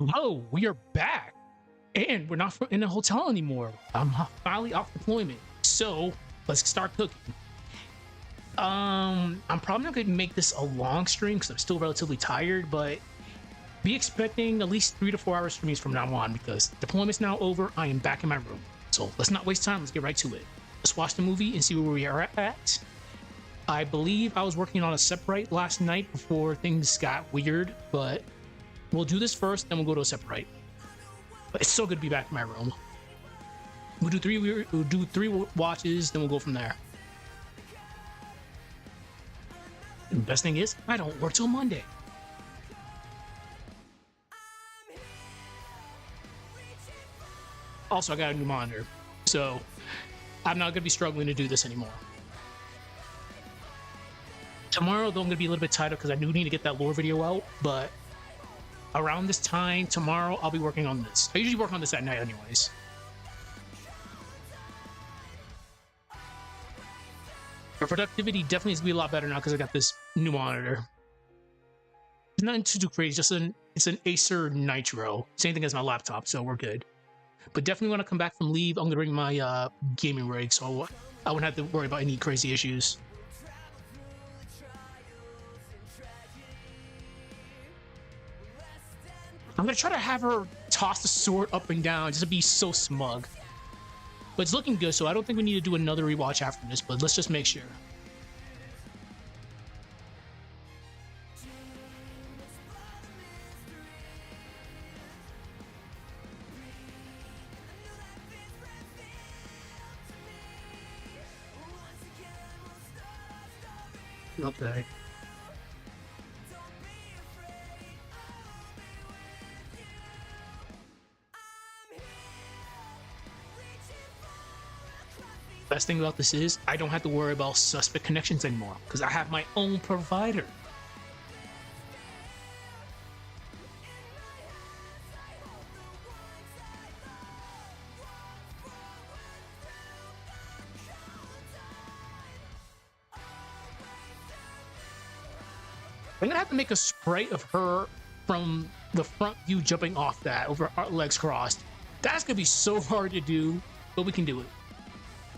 Hello, we are back, and we're not in a hotel anymore. I'm finally off deployment, so let's start cooking. I'm probably not going to make this a long stream because I'm still relatively tired, but be expecting at least 3 to 4 hour streams from now on because deployment's now over. I am back in my room, so let's not waste time. Let's get right to it. Let's watch the movie and see where we are at. I believe I was working on Aseprite last night before things got weird, but we'll do this first, then we'll go to Aseprite. But it's so good to be back in my room. We'll do three watches, then we'll go from there. And the best thing is, I don't work till Monday. Also, I got a new monitor, so I'm not gonna be struggling to do this anymore. Tomorrow, though, I'm gonna be a little bit tighter because I do need to get that lore video out, but around this time tomorrow, I'll be working on this. I usually work on this at night anyways. My productivity definitely needs to be a lot better now because I got this new monitor. It's nothing too crazy, it's an Acer Nitro. Same thing as my laptop, so we're good. But definitely when I come back from leave, I'm gonna bring my gaming rig, so I wouldn't have to worry about any crazy issues. I'm gonna try to have her toss the sword up and down just to be so smug. But it's looking good, so I don't think we need to do another rewatch after this, but let's just make sure. Okay. Best thing about this is I don't have to worry about suspect connections anymore because I have my own provider. I'm gonna have to make a sprite of her from the front view jumping off that over our legs crossed. That's gonna be so hard to do, but we can do it.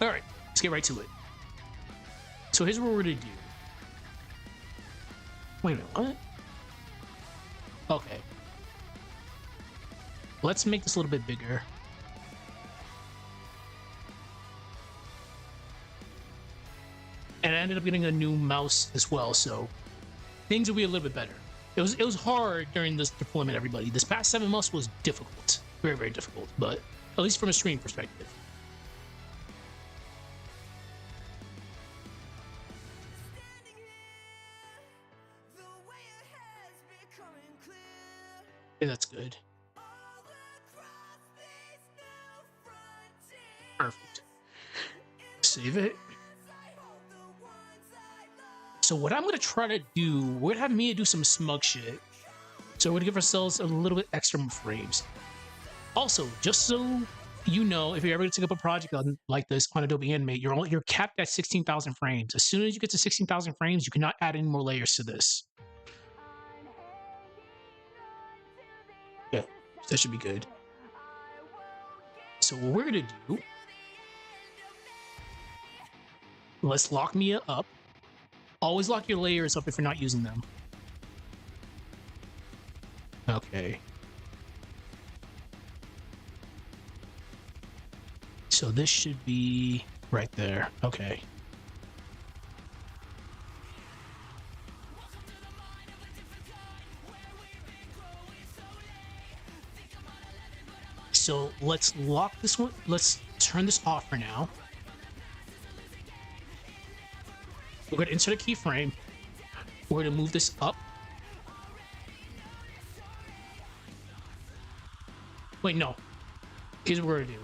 All right, let's get right to it. So here's what we're gonna do. Wait a minute, what? Okay. Let's make this a little bit bigger. And I ended up getting a new mouse as well, so things will be a little bit better. It was hard during this deployment, everybody. This past 7 months was difficult. Very, very difficult, but at least from a stream perspective. Okay, that's good. Perfect. Save it. So what I'm gonna try to do, we're gonna have Mia do some smug shit. So we're gonna give ourselves a little bit extra frames. Also, just so you know, if you're ever gonna take up a project like this on Adobe Animate, you're capped at 16,000 frames. As soon as you get to 16,000 frames, you cannot add any more layers to this. Yeah, that should be good. So what we're gonna do, let's lock Mia up. Always lock your layers up if you're not using them. Okay. So this should be right there. Okay. So let's lock this one. Let's turn this off for now. We're going to insert a keyframe. We're going to move this up. Wait, no. Here's what we're going to do.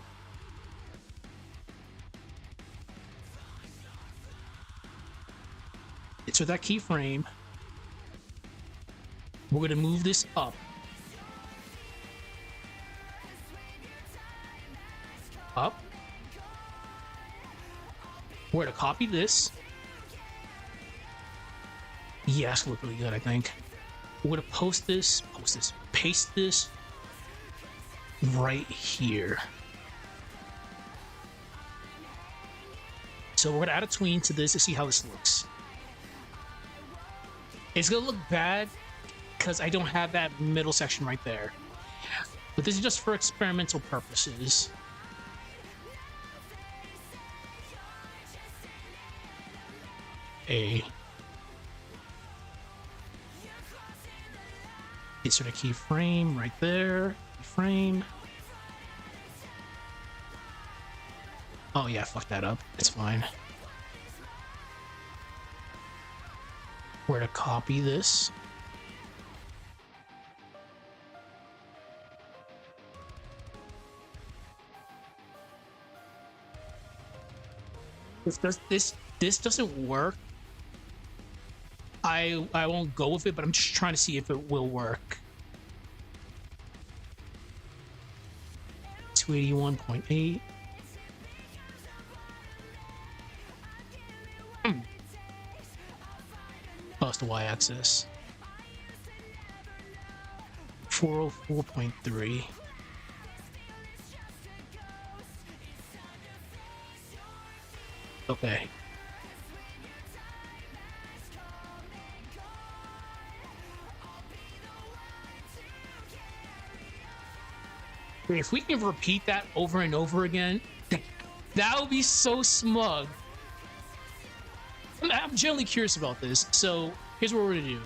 Insert that keyframe. We're going to move this up. Up. We're going to copy this. Yeah, that's look really good, I think. We're gonna paste this, right here. So we're gonna add a tween to this to see how this looks. It's gonna look bad because I don't have that middle section right there. But this is just for experimental purposes. Insert a keyframe right there. Keyframe. Oh yeah, fuck that up. It's fine. Where to copy this? If this doesn't work, I won't go with it, but I'm just trying to see if it will work. 281.8. Oh, it's the y-axis. 404.3. Okay. If we can repeat that over and over again, that would be so smug. I'm genuinely curious about this. So here's what we're gonna do.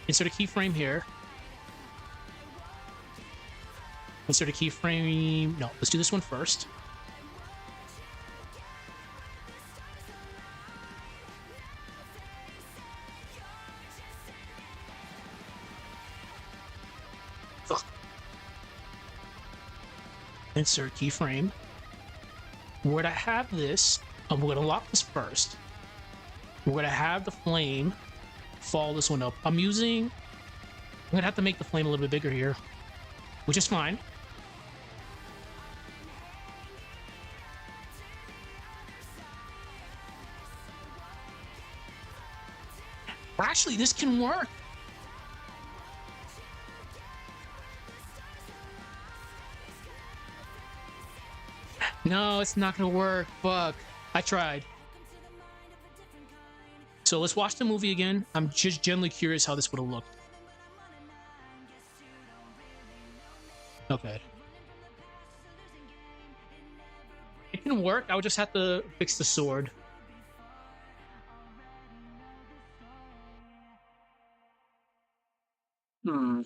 Insert a keyframe here. Insert a keyframe. No, let's do this one first. Ugh. Insert keyframe. We're gonna have this. I'm gonna lock this first. We're gonna have the flame follow this one up. I'm gonna have to make the flame a little bit bigger here, which is fine. Actually, this can work. No, it's not gonna work. Fuck. I tried. So let's watch the movie again. I'm just genuinely curious how this would have looked. Okay. It can work. I would just have to fix the sword. Hmm.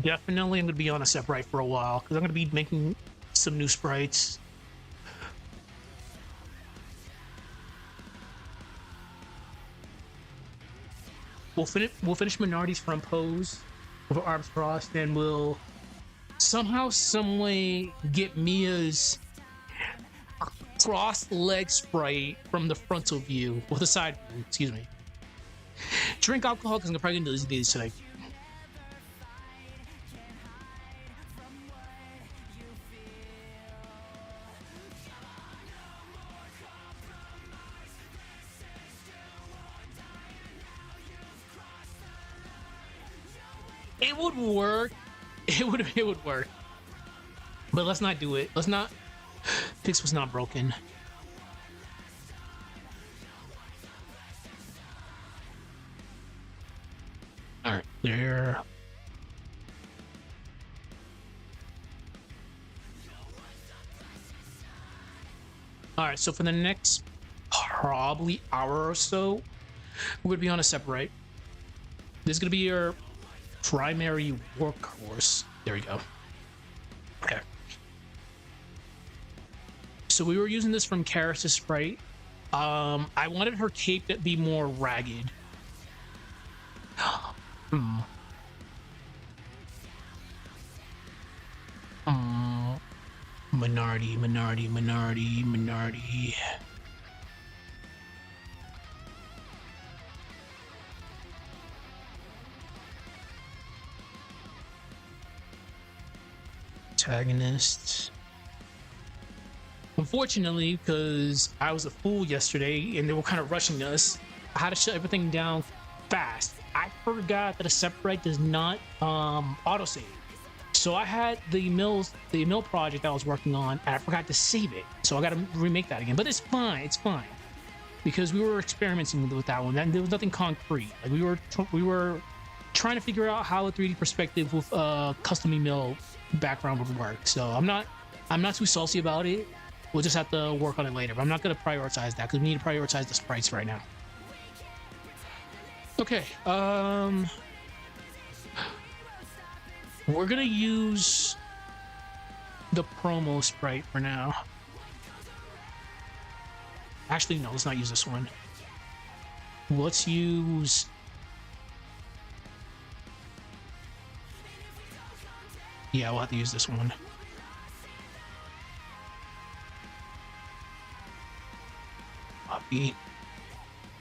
Definitely, I'm gonna be on Aseprite for a while because I'm gonna be making some new sprites. We'll finish Minardi's front pose with her arms crossed, and we'll somehow, some way get Mia's crossed leg sprite from the frontal view with a side view. Excuse me. Drink alcohol because I'm probably gonna do these today. It would work. It would work. But let's not do it. Let's not fix what's not broken. Alright, there. Alright, so for the next probably hour or so, we're gonna be on Aseprite. This is gonna be your primary workhorse. There we go. Okay. So we were using this from Karis' sprite. I wanted her cape to be more ragged. Minardi. protagonist. Unfortunately, because I was a fool yesterday and they were kind of rushing us, I had to shut everything down fast. I forgot that Aseprite does not autosave. So I had the mill project I was working on, and I forgot to save it. So I got to remake that again. But it's fine. It's fine because we were experimenting with that one, and there was nothing concrete. Like we were trying to figure out how a 3D perspective with custom mill background would work. So I'm not too saucy about it. We'll just have to work on it later. But I'm not going to prioritize that because we need to prioritize the sprites right now. Okay. We're gonna use the promo sprite for now. Actually, no, let's not use this one. Let's use... Yeah, we'll have to use this one. Copy.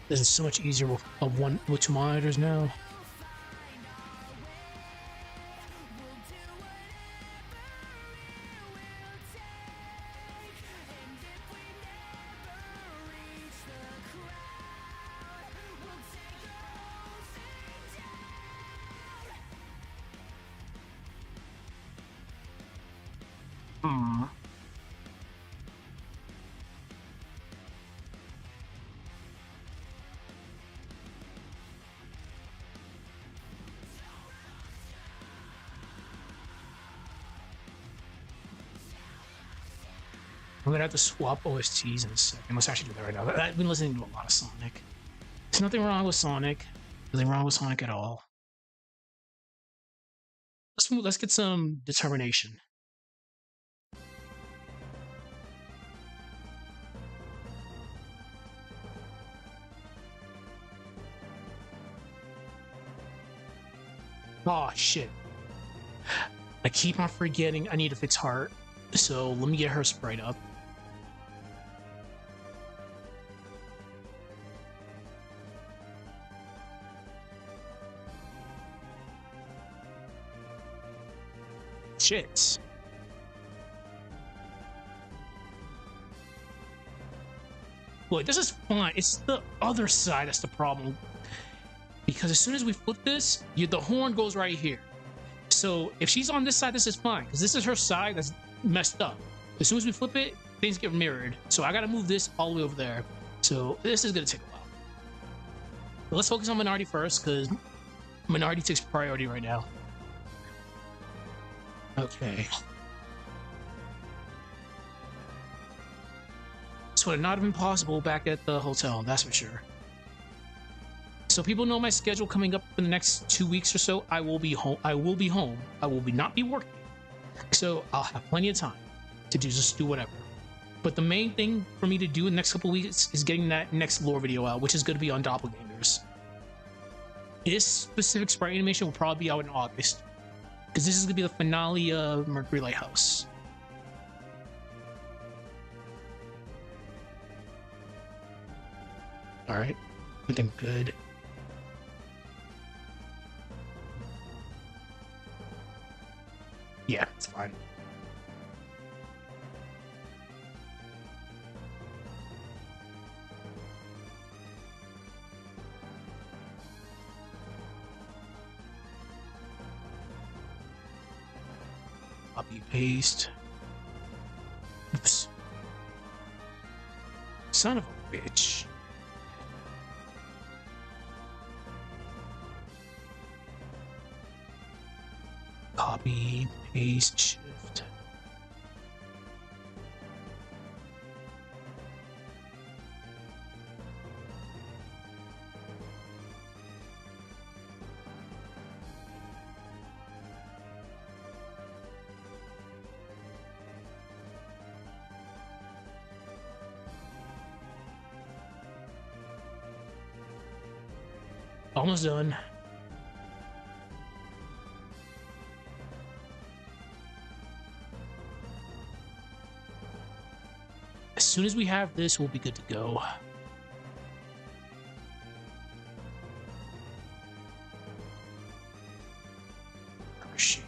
This is so much easier with two monitors now. I'm gonna have to swap OSTs in a second. Let's actually do that right now. I've been listening to a lot of Sonic. There's nothing wrong with Sonic. Nothing wrong with Sonic at all. Let's get some determination. Oh shit. I keep on forgetting I need to fix Heart. So let me get her sprite up. Shit. Look, this is fine. It's the other side that's the problem. Because as soon as we flip this, the horn goes right here. So if she's on this side, this is fine. Because this is her side that's messed up. As soon as we flip it, things get mirrored. So I gotta move this all the way over there. So this is gonna take a while. But let's focus on Minority first, because Minority takes priority right now. Okay. This would have not been possible back at the hotel, that's for sure. So people know my schedule coming up in the next 2 weeks or so. I will be home. I will not be working. So I'll have plenty of time to just do whatever. But the main thing for me to do in the next couple of weeks is getting that next lore video out, which is going to be on doppelgangers. This specific sprite animation will probably be out in August, because this is going to be the finale of Mercury Lighthouse. All right, I think good. Yeah, it's fine. Copy paste. Oops. Son of a bitch. Copy, paste, shift. Almost done. As soon as we have this, we'll be good to go. Where is she?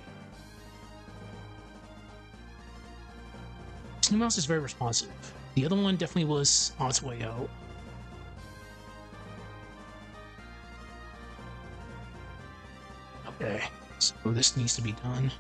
This new mouse is very responsive. The other one definitely was on its way out. Okay, so this needs to be done.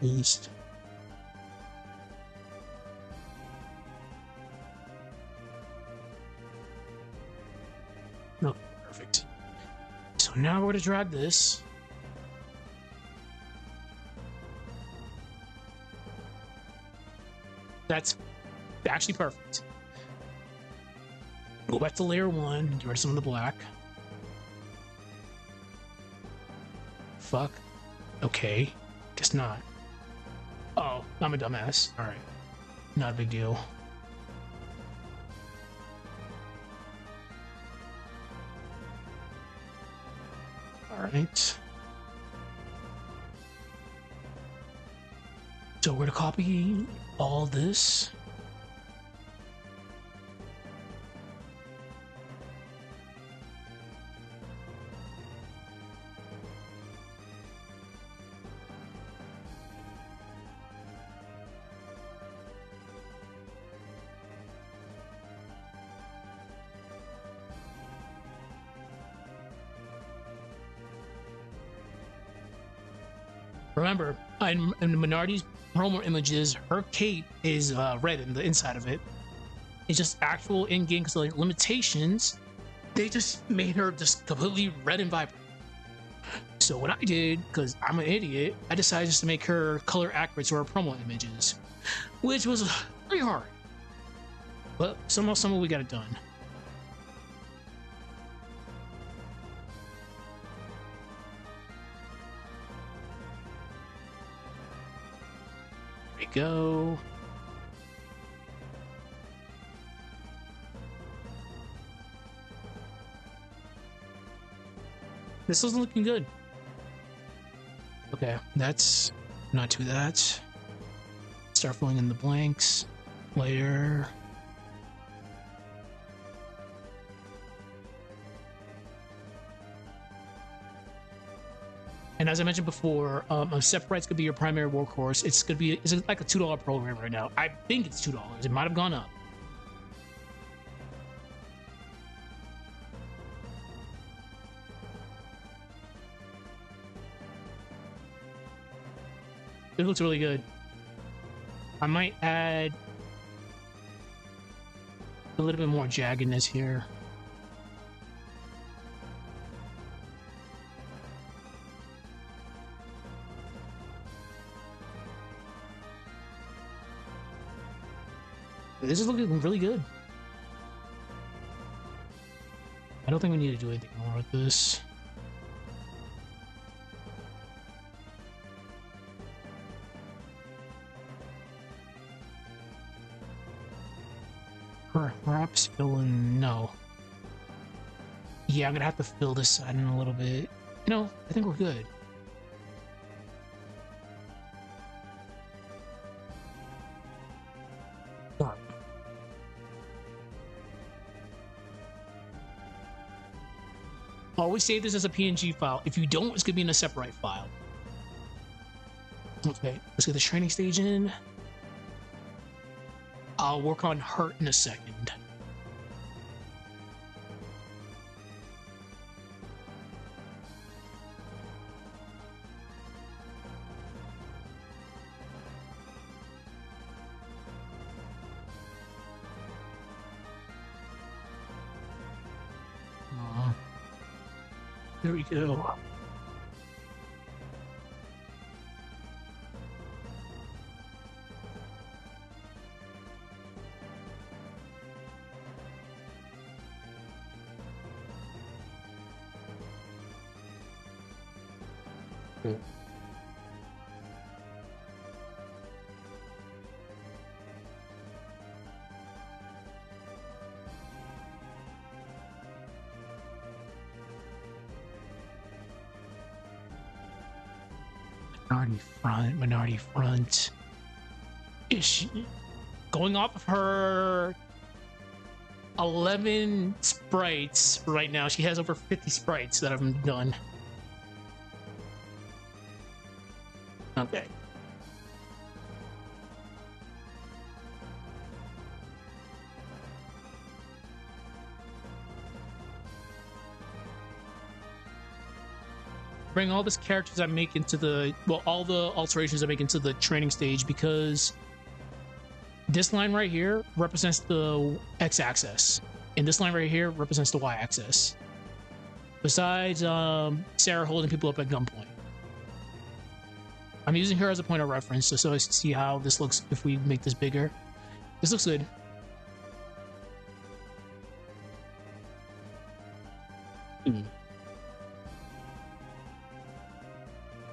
East. No, perfect. So now we're going to drag this. That's actually perfect. Go back to layer 1, get rid of some of the black. Fuck. Okay. Guess not. Oh, I'm a dumbass. Alright. Not a big deal. Alright. So we're going to copy all this. Remember, in Minardi's promo images, her cape is red in the inside of it. It's just actual in-game like, limitations. They just made her just completely red and vibrant. So what I did, because I'm an idiot, I decided just to make her color accurate to her promo images, which was pretty hard. But somehow we got it done. There we go. This is looking good. Okay, that's not to that. Start filling in the blanks. Layer. And as I mentioned before, Aseprite's gonna be your primary workhorse. It's like a $2 program right now. I think it's $2. It might have gone up. It looks really good. I might add a little bit more jaggedness here. This is looking really good. I don't think we need to do anything more with this. Perhaps fill in, no. Yeah, I'm gonna have to fill this side in a little bit. You know, I think we're good. Always save this as a PNG file. If you don't, it's gonna be in a Aseprite file. Okay, let's get the training stage in. I'll work on Hurt in a second. There we go. Okay. Minority front. Is she going off of her 11 sprites right now? She has over 50 sprites that have been done. Okay. Bring all these characters I make into the, well, all the alterations I make into the training stage, because this line right here represents the x-axis, and this line right here represents the y-axis. Besides Sarah holding people up at gunpoint. I'm using her as a point of reference so I can see how this looks if we make this bigger. This looks good.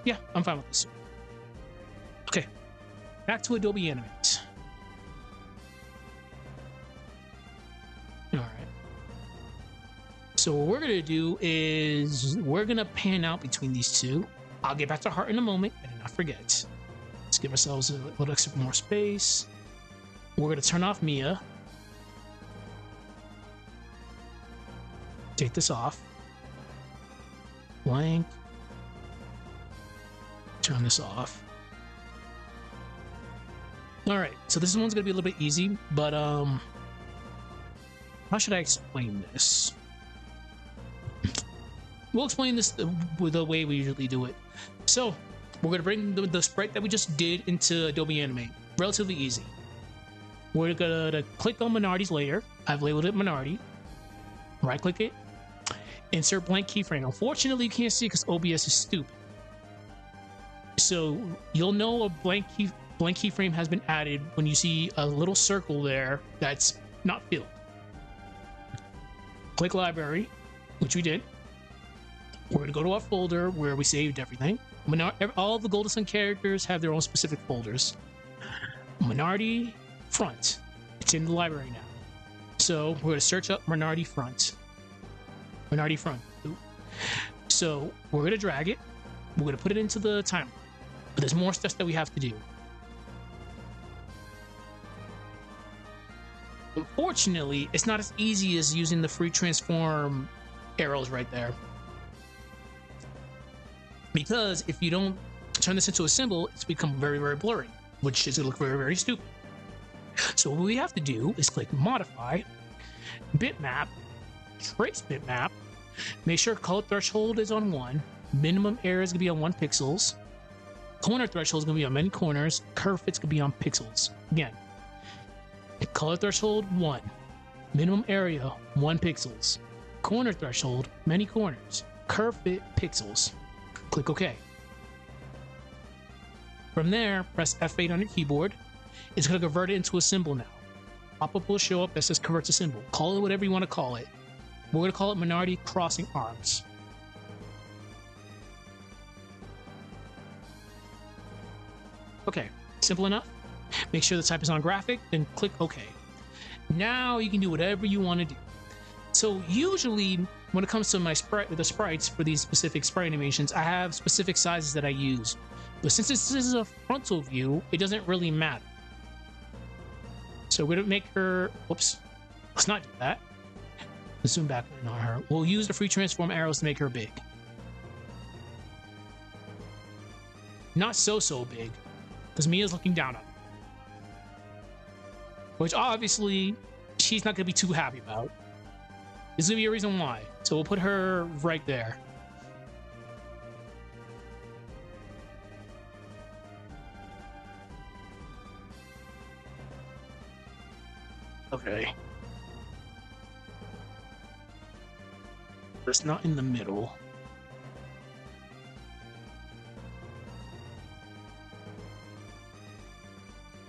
Yeah, I'm fine with this. Okay, back to Adobe Animate. All right. So what we're gonna do is we're gonna pan out between these two. I'll get back to heart in a moment. I did not forget. Let's give ourselves a little extra more space. We're gonna turn off Mia. Take this off. Blank. Turn this off. All right, so this one's gonna be a little bit easy, but how should I explain this? We'll explain this with the way we usually do it. So we're gonna bring the sprite that we just did into Adobe Animate. Relatively easy. We're gonna click on Minority's layer. I've labeled it Minority. Right click it. Insert blank keyframe. Unfortunately, you can't see it because OBS is stupid. So you'll know a blank keyframe has been added when you see a little circle there that's not filled. Click Library, which we did. We're gonna go to our folder where we saved everything. All the Golden Sun characters have their own specific folders. Minority front. It's in the library now. So we're gonna search up Minority front. Minority front. Ooh. So we're gonna drag it. We're gonna put it into the timeline. But there's more steps that we have to do. Unfortunately, it's not as easy as using the free transform arrows right there. Because if you don't turn this into a symbol, it's become very, very blurry, which is going to look very, very stupid. So what we have to do is click Modify, Bitmap, Trace Bitmap, make sure color threshold is on 1, minimum area is going to be on 1 pixels, corner threshold is going to be on many corners, curve fit's going to be on pixels. Again, color threshold 1, minimum area 1 pixels, corner threshold many corners, curve fit pixels. Click OK. From there, press F8 on your keyboard. It's going to convert it into a symbol now. Pop-up will show up that says convert to symbol. Call it whatever you want to call it. We're going to call it Minority Crossing Arms. Okay, simple enough. Make sure the type is on graphic, then click OK. Now you can do whatever you want to do. So usually, when it comes to my the sprites for these specific sprite animations, I have specific sizes that I use. But since this is a frontal view, it doesn't really matter. So we're gonna make her, whoops, let's not do that. Let's zoom back on her. We'll use the free transform arrows to make her big. Not so big, because Mia's looking down on her. Which obviously, she's not gonna be too happy about. There's gonna be a reason why. So we'll put her right there. Okay. It's not in the middle.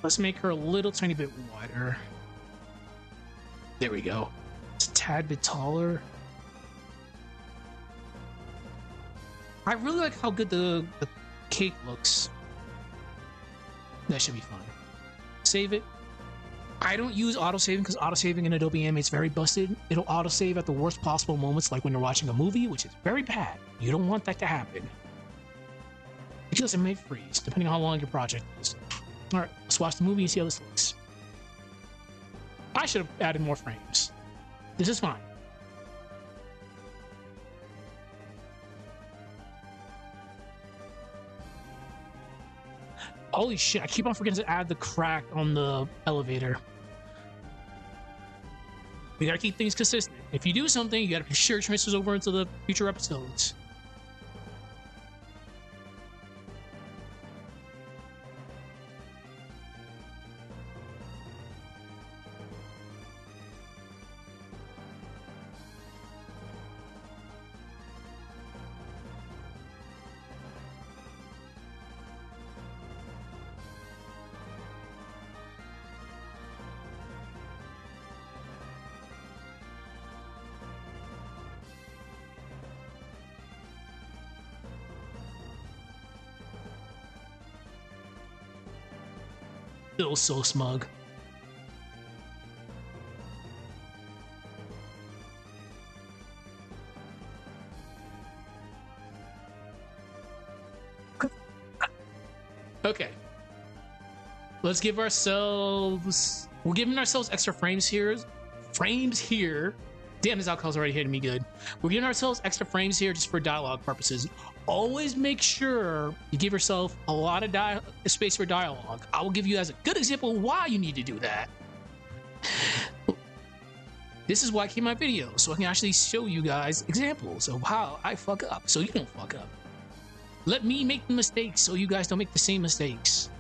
Let's make her a little tiny bit wider. There we go. It's a tad bit taller. I really like how good the cake looks. That should be fun. Save it. I don't use autosaving because autosaving in Adobe Animate is very busted. It'll autosave at the worst possible moments, like when you're watching a movie, which is very bad. You don't want that to happen. Because it may freeze, depending on how long your project is. Alright, let's watch the movie and see how this looks. I should have added more frames. This is fine. Holy shit, I keep on forgetting to add the crack on the elevator. We gotta keep things consistent. If you do something, you gotta make sure it transfers over into the future episodes. Still so smug. Okay. Let's give ourselves... We're giving ourselves extra frames here. Damn, this alcohol's already hitting me good. We're giving ourselves extra frames here just for dialogue purposes. Always make sure you give yourself a lot of space for dialogue. I will give you as a good example why you need to do that. This is why I keep my videos, so I can actually show you guys examples of how I fuck up, so you don't fuck up. Let me make the mistakes so you guys don't make the same mistakes.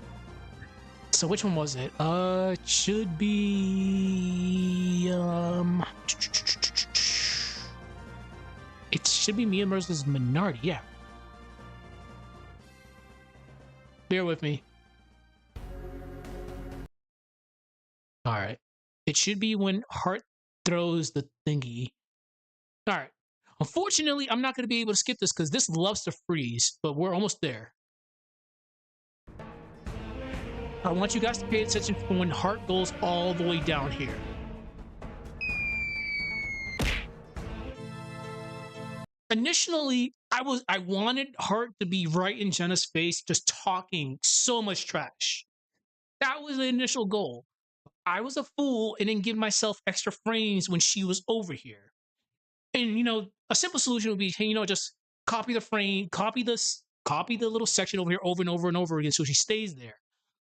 So which one was it? It should be it should be Mia versus Minardi, yeah. Bear with me. Alright. It should be when Hart throws the thingy. Alright. Unfortunately, I'm not going to be able to skip this because this loves to freeze, but we're almost there. I want you guys to pay attention for when Hart goes all the way down here. Initially, I wanted Hart to be right in Jenna's face, just talking so much trash. That was the initial goal. I was a fool and didn't give myself extra frames when she was over here. And you know, a simple solution would be, hey, you know, just copy the frame, copy the little section over here over and over and over again so she stays there.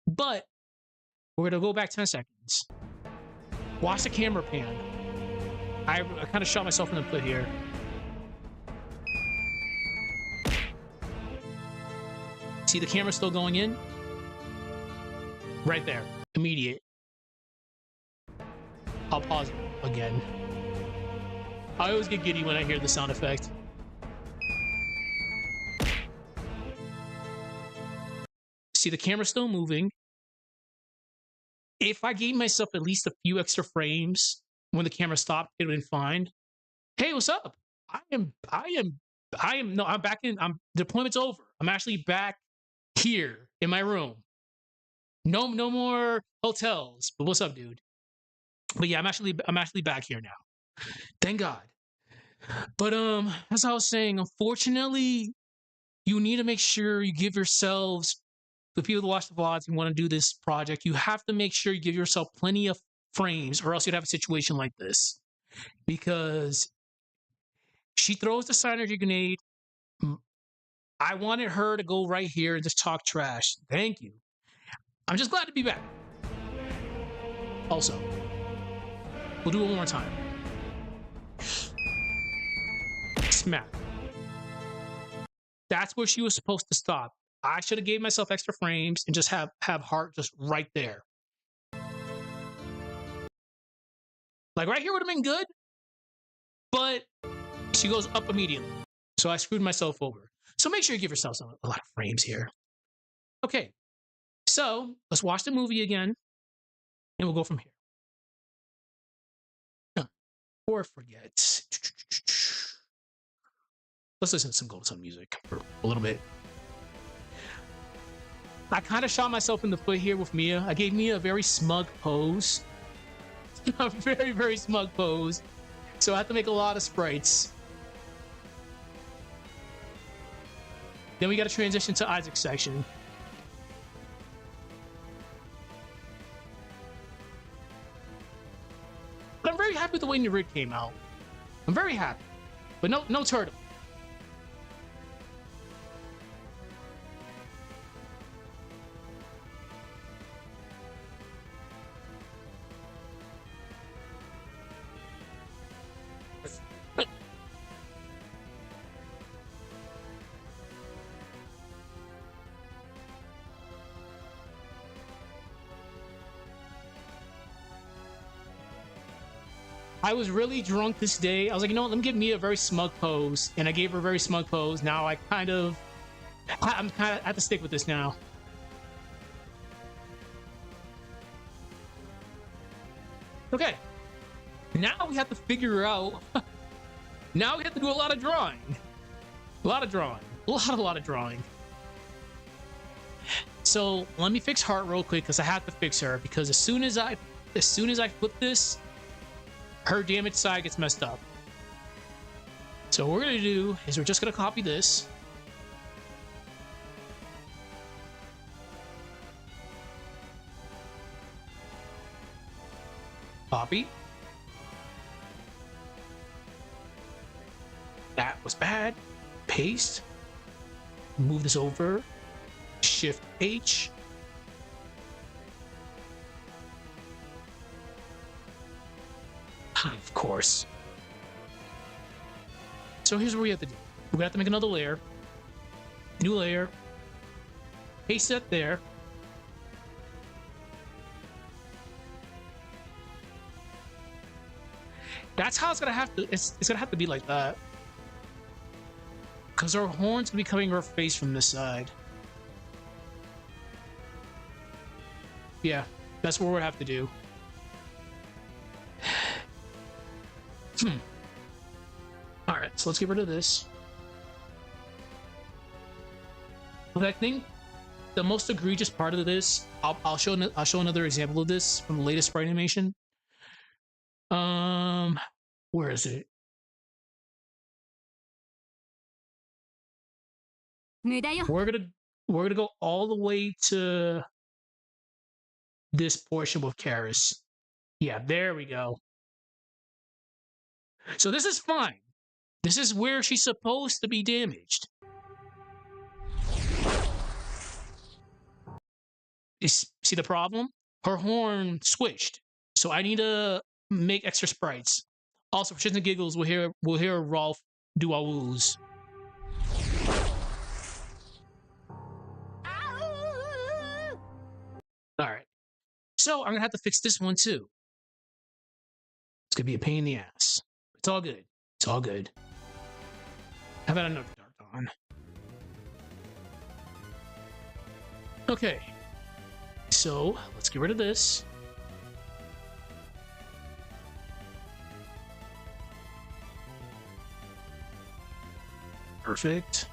But we're gonna go back 10 seconds. Watch the camera pan. I kind of shot myself in the foot here. See the camera still going in? Right there. Immediate. I'll pause it again. I always get giddy when I hear the sound effect. See the camera still moving. If I gave myself at least a few extra frames when the camera stopped, it would have been fine. Hey, what's up? I'm back in. Deployment's over. I'm actually back here in my room. No more hotels. But what's up, dude? But yeah, I'm actually back here now. Thank God. But as I was saying, unfortunately, you need to make sure you give yourselves, the people that watch the VODs and want to do this project, you have to make sure you give yourself plenty of frames, or else you'd have a situation like this. Because she throws the synergy grenade. I wanted her to go right here and just talk trash. Thank you. I'm just glad to be back. Also, we'll do it one more time. Smack. That's where she was supposed to stop. I should have gave myself extra frames and just have Hart just right there. Like right here would have been good, but she goes up immediately. So I screwed myself over. So make sure you give yourself a lot of frames here. Okay, so let's watch the movie again, and we'll go from here. Or forget. Let's listen to some Golden Sun music for a little bit. I kind of shot myself in the foot here with Mia. I gave Mia a very smug pose. A very, very smug pose. So I have to make a lot of sprites. Then we got to transition to Isaac's section. But I'm very happy with the way the rig came out. I'm very happy. But no turtle. I was really drunk this day. I was like, you know what? Let me give Mia a very smug pose. And I gave her a very smug pose. Now I'm kind of I have to stick with this now. Okay. Now we have to figure out. Now we have to do a lot of drawing. A lot of drawing. A lot of drawing. So let me fix Heart real quick because I have to fix her, because as soon as I flip this, her damage side gets messed up. So what we're gonna do is we're just gonna copy this. Copy. That was bad. Paste. Move this over. Shift H. Of course. So here's what we have to do. We're gonna have to make another layer. New layer. Paste that there. That's how it's gonna have to. It's gonna have to be like that. Because our horn's gonna be coming her face from this side. Yeah, that's what we're gonna have to do. All right, so let's get rid of this. But I think the most egregious part of this, I'll show another example of this from the latest Sprite animation. Where is it? We're gonna go all the way to this portion with Karis. Yeah, there we go. So this is fine. This is where she's supposed to be damaged. See the problem? Her horn switched. So I need to make extra sprites. Also, for shits and giggles, we'll hear Rolf do our woos. Alright. So I'm gonna have to fix this one too. It's gonna be a pain in the ass. It's all good. It's all good. How about another dark on? Okay. So let's get rid of this. Perfect.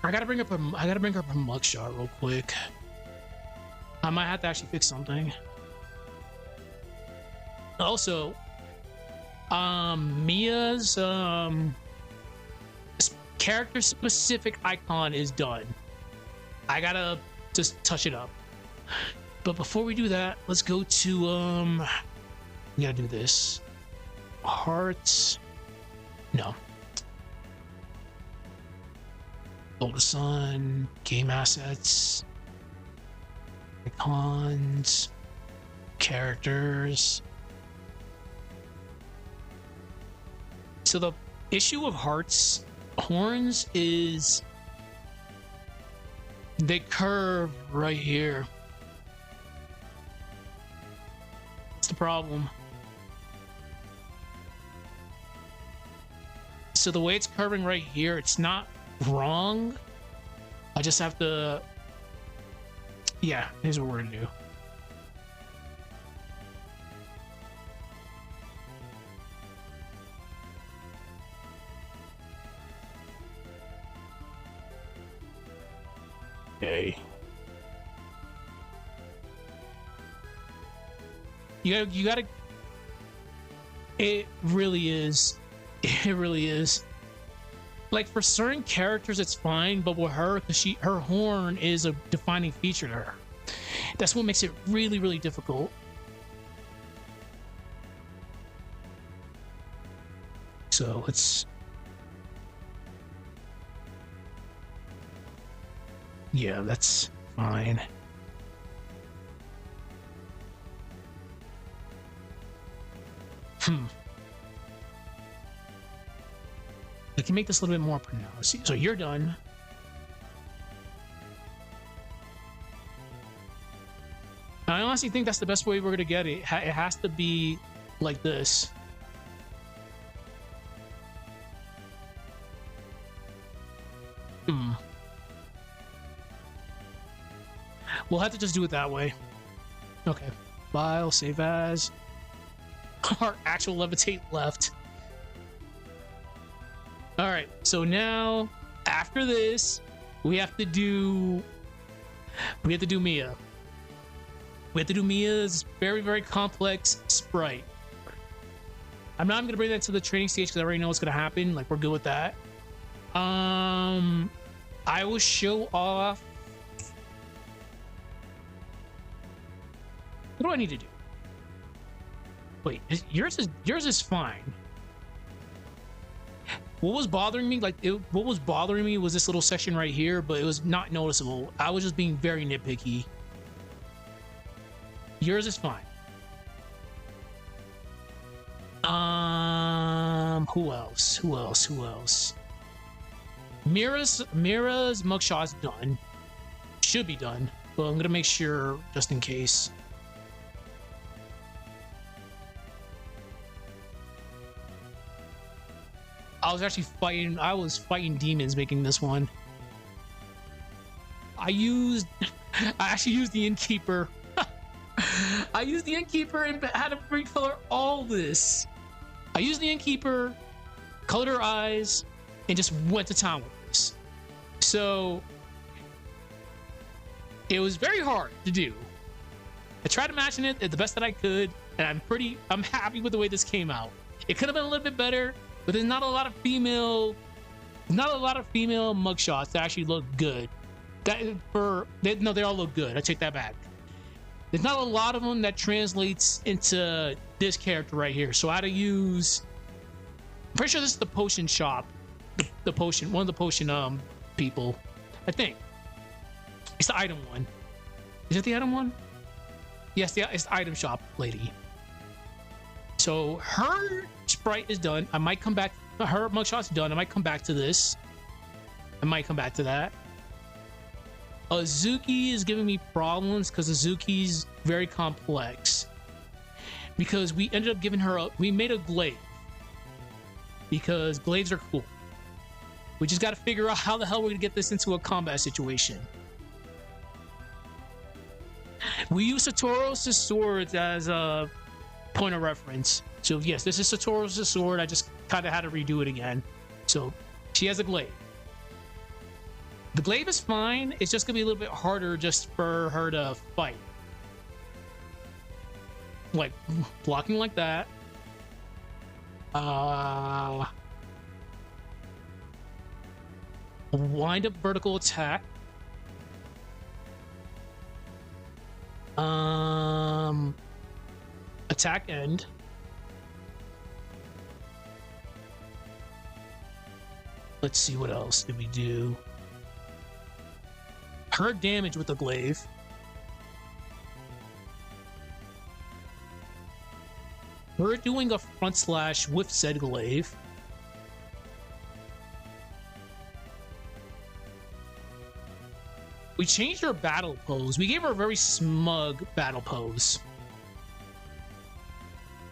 I gotta bring up a mugshot real quick. I might have to actually fix something. Also, Mia's character specific icon is done. I gotta just touch it up. But before we do that, let's go to we gotta do this. Hearts. No. Older Sun, game assets, icons, characters. So the issue of Heart's horns is they curve right here. That's the problem. So the way it's curving right here, it's not wrong. I just have to, yeah, here's what we're gonna do. Okay. You gotta. It really is. It really is. Like for certain characters, it's fine, but with her, because her horn is a defining feature to her. That's what makes it really, really difficult. So let's. Yeah, that's fine. I can make this a little bit more pronounced. So you're done. I honestly think that's the best way we're gonna get it. It has to be like this. We'll have to just do it that way. Okay. File, save as. Our actual levitate left. All right. So now, after this, we have to do Mia. We have to do Mia's very, very complex sprite. I'm not gonna bring that to the training stage because I already know what's gonna happen. Like we're good with that. I will show off. What do I need to do? Wait, yours is fine. What was bothering me, what was bothering me was this little section right here, but it was not noticeable. I was just being very nitpicky. Yours is fine. Who else? Who else? Who else? Mira's mugshot's done. Should be done, but I'm gonna make sure just in case. I was fighting demons making this one. I actually used the innkeeper. I used the innkeeper and had to recolor all this. I used the innkeeper, colored her eyes, and just went to town with this. So it was very hard to do. I tried to imagine it the best that I could, and I'm happy with the way this came out. It could have been a little bit better, but there's not a lot of female mugshots that actually look good. No, they all look good. I take that back. There's not a lot of them that translates into this character right here. So I had to use. I'm pretty sure this is the potion shop, the potion, one of the potion people. I think it's the item one. Is it the item one? Yes, it's the item shop lady. So her sprite is done. I might come back. Her mugshot's done. I might come back to this. I might come back to that. Azuki is giving me problems because Azuki's very complex. Because we ended up giving her we made a glaive. Because glaives are cool. We just got to figure out how the hell we're going to get this into a combat situation. We use Satoru's swords as a point of reference. So yes, this is Satoru's sword. I just kind of had to redo it again. So she has a glaive. The glaive is fine. It's just gonna be a little bit harder just for her to fight. Like blocking like that. Wind up vertical attack. Attack end. Let's see what else did we do. Her damage with the glaive. We're doing a front slash with said glaive. We changed her battle pose. We gave her a very smug battle pose.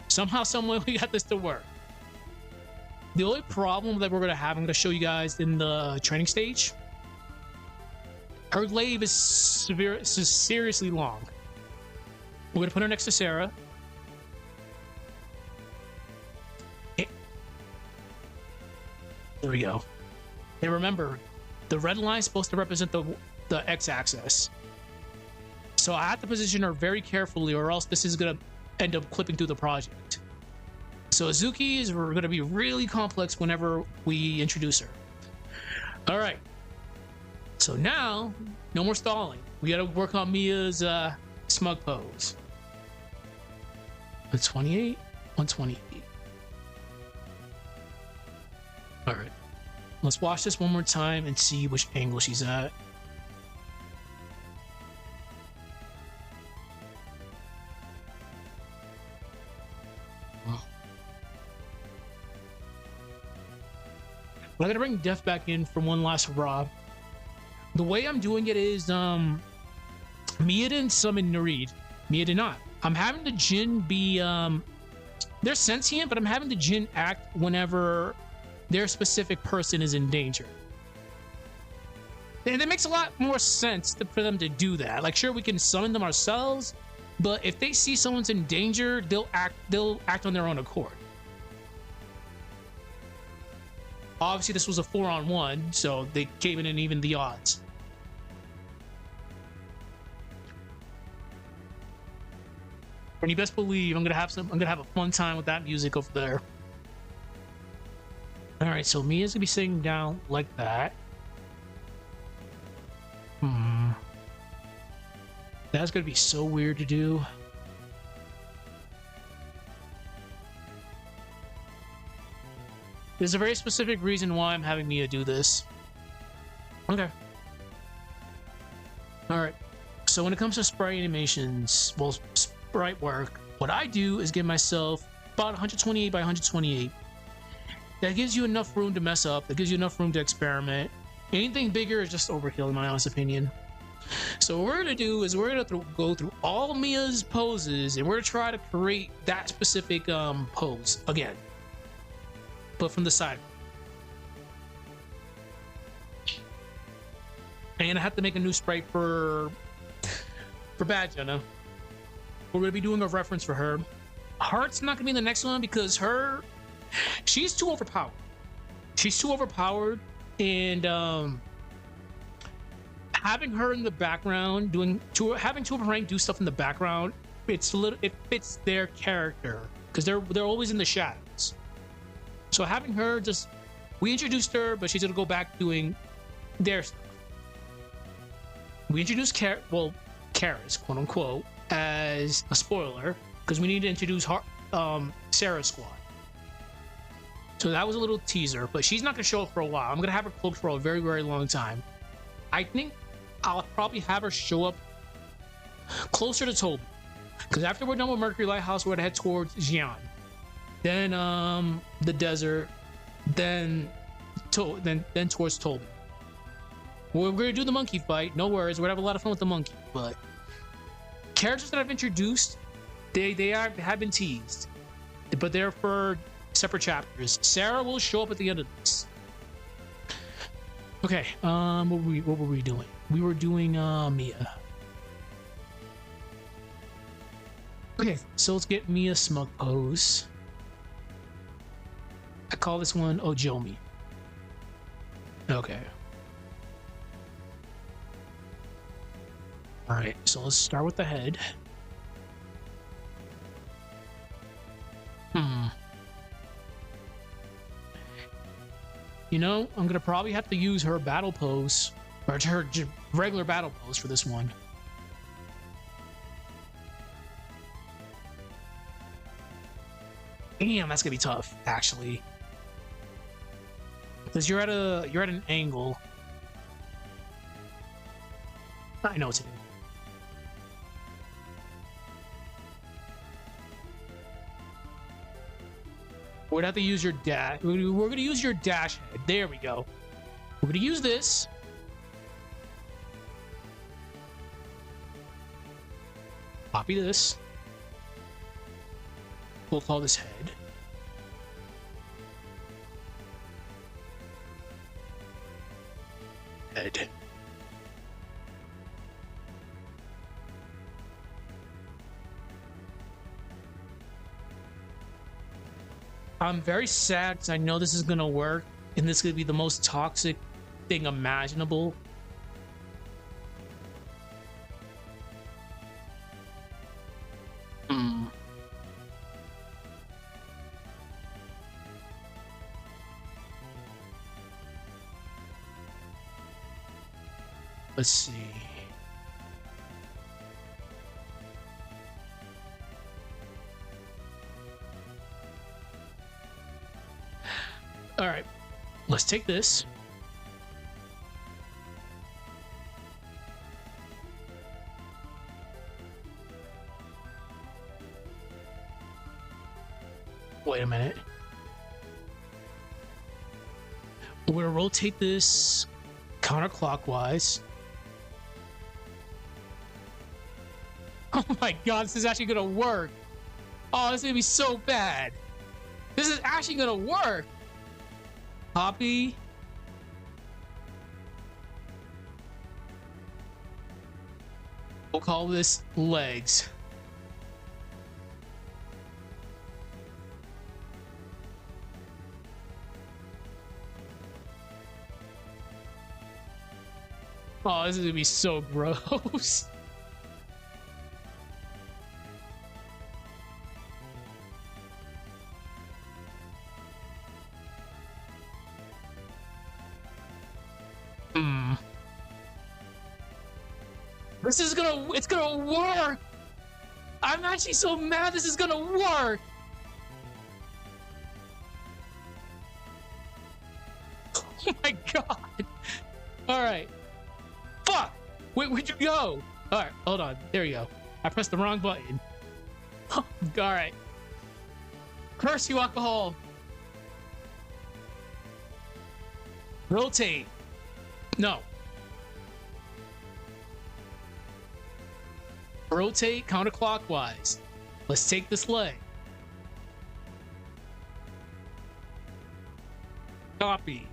Somehow, someway, we got this to work. The only problem that we're going to have, I'm going to show you guys in the training stage. Her glaive is seriously long. We're going to put her next to Sarah. There we go. And remember, the red line is supposed to represent the the x-axis. So I have to position her very carefully, or else this is gonna end up clipping through the project. So Azukis are gonna be really complex whenever we introduce her. All right. So now, no more stalling. We gotta work on Mia's smug pose. 128, 128. All right. Let's watch this one more time and see which angle she's at. I'm gonna bring Def back in for one last hurrah. The way I'm doing it is, Mia didn't summon Narid. Mia did not. I'm having the Jinn be, they're sentient, but I'm having the Jinn act whenever their specific person is in danger. And it makes a lot more sense for them to do that. Like, sure, we can summon them ourselves, but if they see someone's in danger, they'll act on their own accord. Obviously, this was a 4-on-1, so they came in and evened the odds. And you best believe I'm gonna have a fun time with that music over there. All right, so Mia's gonna be sitting down like that. That's gonna be so weird to do. There's a very specific reason why I'm having Mia do this. Okay. All right. So when it comes to sprite animations, well, sprite work, what I do is give myself about 128 by 128. That gives you enough room to mess up. That gives you enough room to experiment. Anything bigger is just overkill, in my honest opinion. So what we're gonna do is we're gonna go through all Mia's poses, and we're gonna try to create that specific pose again, but from the side. And I have to make a new sprite for Bad Jenna. We're gonna be doing a reference for her. Heart's not gonna be in the next one because she's too overpowered. She's too overpowered, and having her in the background having two of her rank do stuff in the background, it fits their character because they're always in the shadows. So having her we introduced her, but she's gonna go back doing their stuff. We introduced Karis, quote unquote, as a spoiler because we need to introduce Sarah's squad. So that was a little teaser, but she's not gonna show up for a while. I'm gonna have her cloaked for a very, very long time. I think I'll probably have her show up closer to Toby, because after we're done with Mercury Lighthouse, we're gonna head towards Xi'an, then the desert, then towards Toby. We're gonna do the monkey fight. No worries, we're gonna have a lot of fun with the monkey. But characters that I've introduced, they have been teased, but they're for separate chapters. Sarah will show up at the end of this. Okay, what were we doing? We were doing Mia. Okay, so let's get Mia's smug pose. I call this one Ojomi. Okay. All right, so let's start with the head. You know, I'm gonna probably have to use her battle pose, or her regular battle pose for this one. Damn, that's gonna be tough, actually, because you're at an angle. I know what to do. We're gonna have to use your dash. We're gonna use your dash head. There we go. We're gonna use this. Copy this. We'll call this head. Head. I'm very sad because I know this is gonna work, and this is gonna be the most toxic thing imaginable. Let's see. All right, let's take this. Wait a minute. We're gonna rotate this counterclockwise. Oh my god, this is actually gonna work. Oh, this is gonna be so bad. This is actually gonna work. Copy. We'll call this legs. Oh, this is gonna be so gross. It's gonna work. I'm actually so mad this is gonna work. Oh my god. All right. Fuck. Where'd you go? All right, hold on. There you go. I pressed the wrong button. All right. Curse you, alcohol. Rotate. No. Rotate counterclockwise. Let's take this leg. Copy.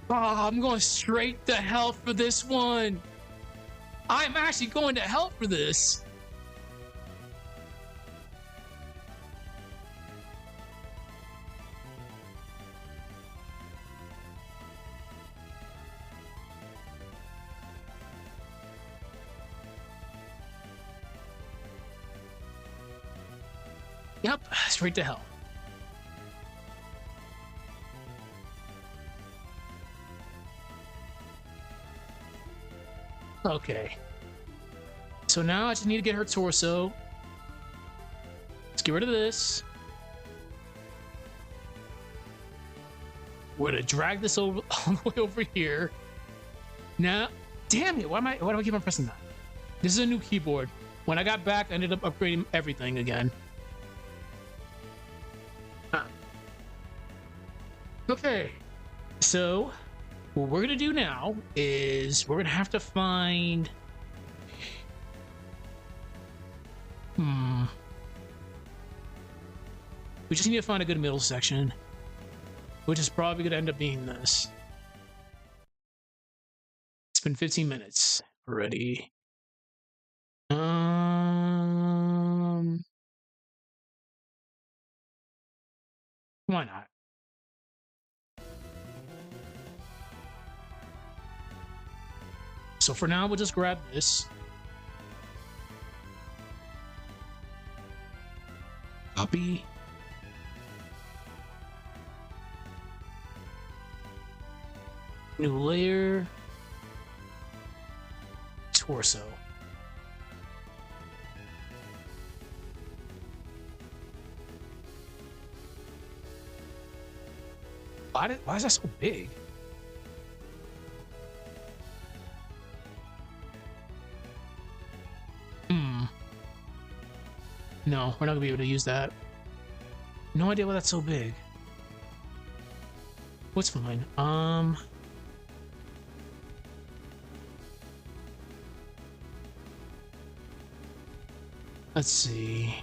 Oh, I'm going straight to hell for this one. I'm actually going to hell for this. Yep, straight to hell. Okay. So now I just need to get her torso. Let's get rid of this. We're gonna drag this over all the way over here. Now, damn it! Why do I keep on pressing that? This is a new keyboard. When I got back, I ended up upgrading everything again. Okay, so what we're gonna do now is we're gonna have to find we just need to find a good middle section, which is probably gonna end up being this. It's been 15 minutes already. Why not? So for now, we'll just grab this. Copy. New layer. Torso. Why is that so big? No, we're not gonna be able to use that. No idea why that's so big. What's fine? Let's see.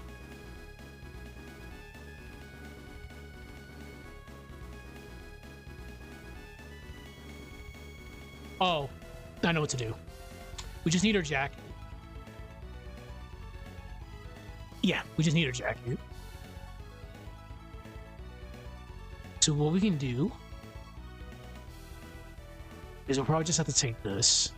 Oh, I know what to do. We just need her jacket. Yeah, we just need her jacket. So what we can do is we'll probably just have to take this.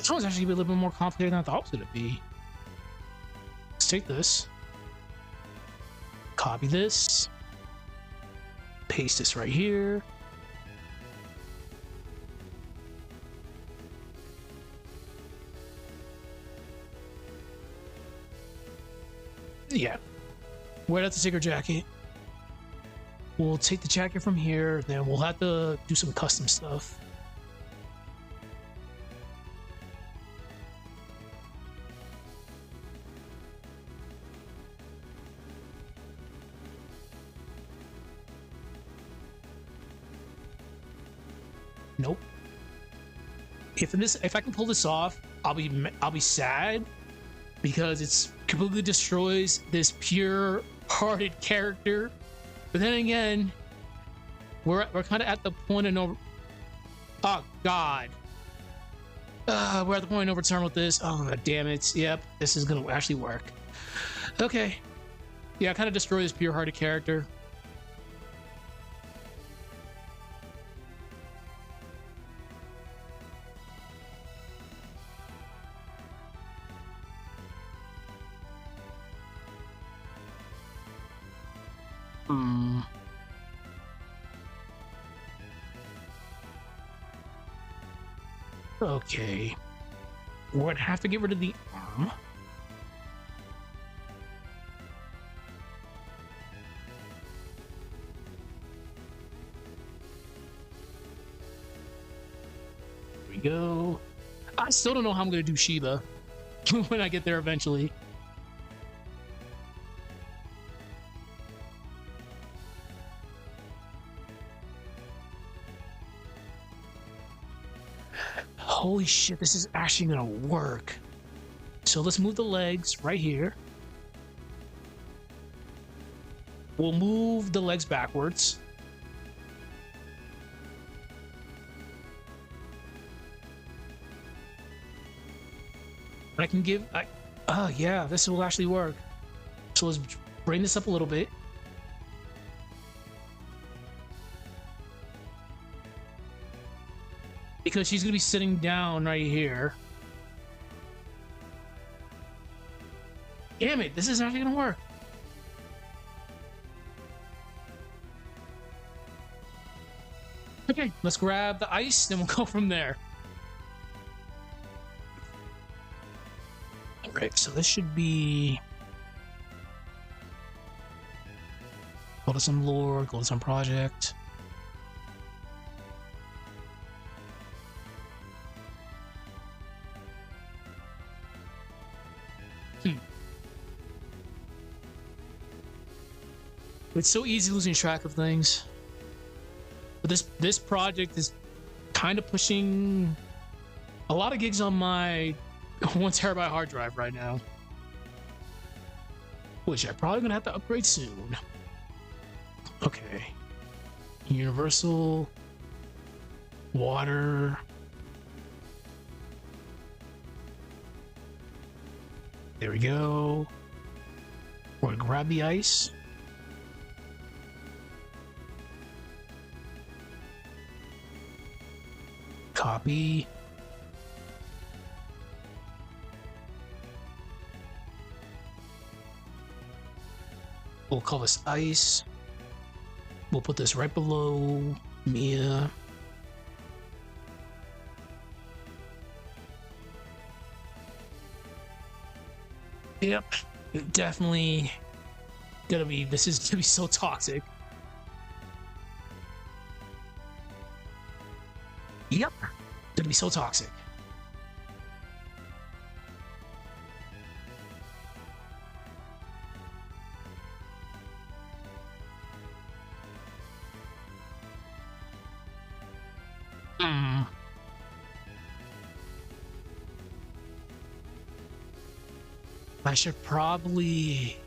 This one's actually a little bit more complicated than I thought it was going to be. Let's take this. Copy this. Paste this right here. Yeah. Where that's the sticker jacket. We'll take the jacket from here, then we'll have to do some custom stuff. Nope. If I can pull this off, I'll be sad, because it's completely destroys this pure-hearted character. But then again, we're kind of at the point of no. Oh God. We're at the point of no return with this. Oh God damn it! Yep, this is gonna actually work. Okay. Yeah, kind of destroy this pure-hearted character. Okay. We're gonna have to get rid of the arm. There we go. I still don't know how I'm gonna do Shiba when I get there eventually. Holy shit, this is actually gonna work. So let's move the legs right here. We'll move the legs backwards. I can give, oh yeah, this will actually work. So let's bring this up a little bit. Because she's gonna be sitting down right here. Damn it, this isn't actually gonna work. Okay, let's grab the ice, then we'll go from there. Alright, so this should be... Go to some lore, go to some project. It's so easy losing track of things. But this project is kind of pushing a lot of gigs on my 1 terabyte hard drive right now, which I'm probably gonna have to upgrade soon. Okay. Universal. Water. There we go. We're gonna grab the ice. Copy. We'll call this ice. We'll put this right below Mia. Yep, definitely gonna be, this is gonna be so toxic. Yep, gonna be so toxic. I should probably...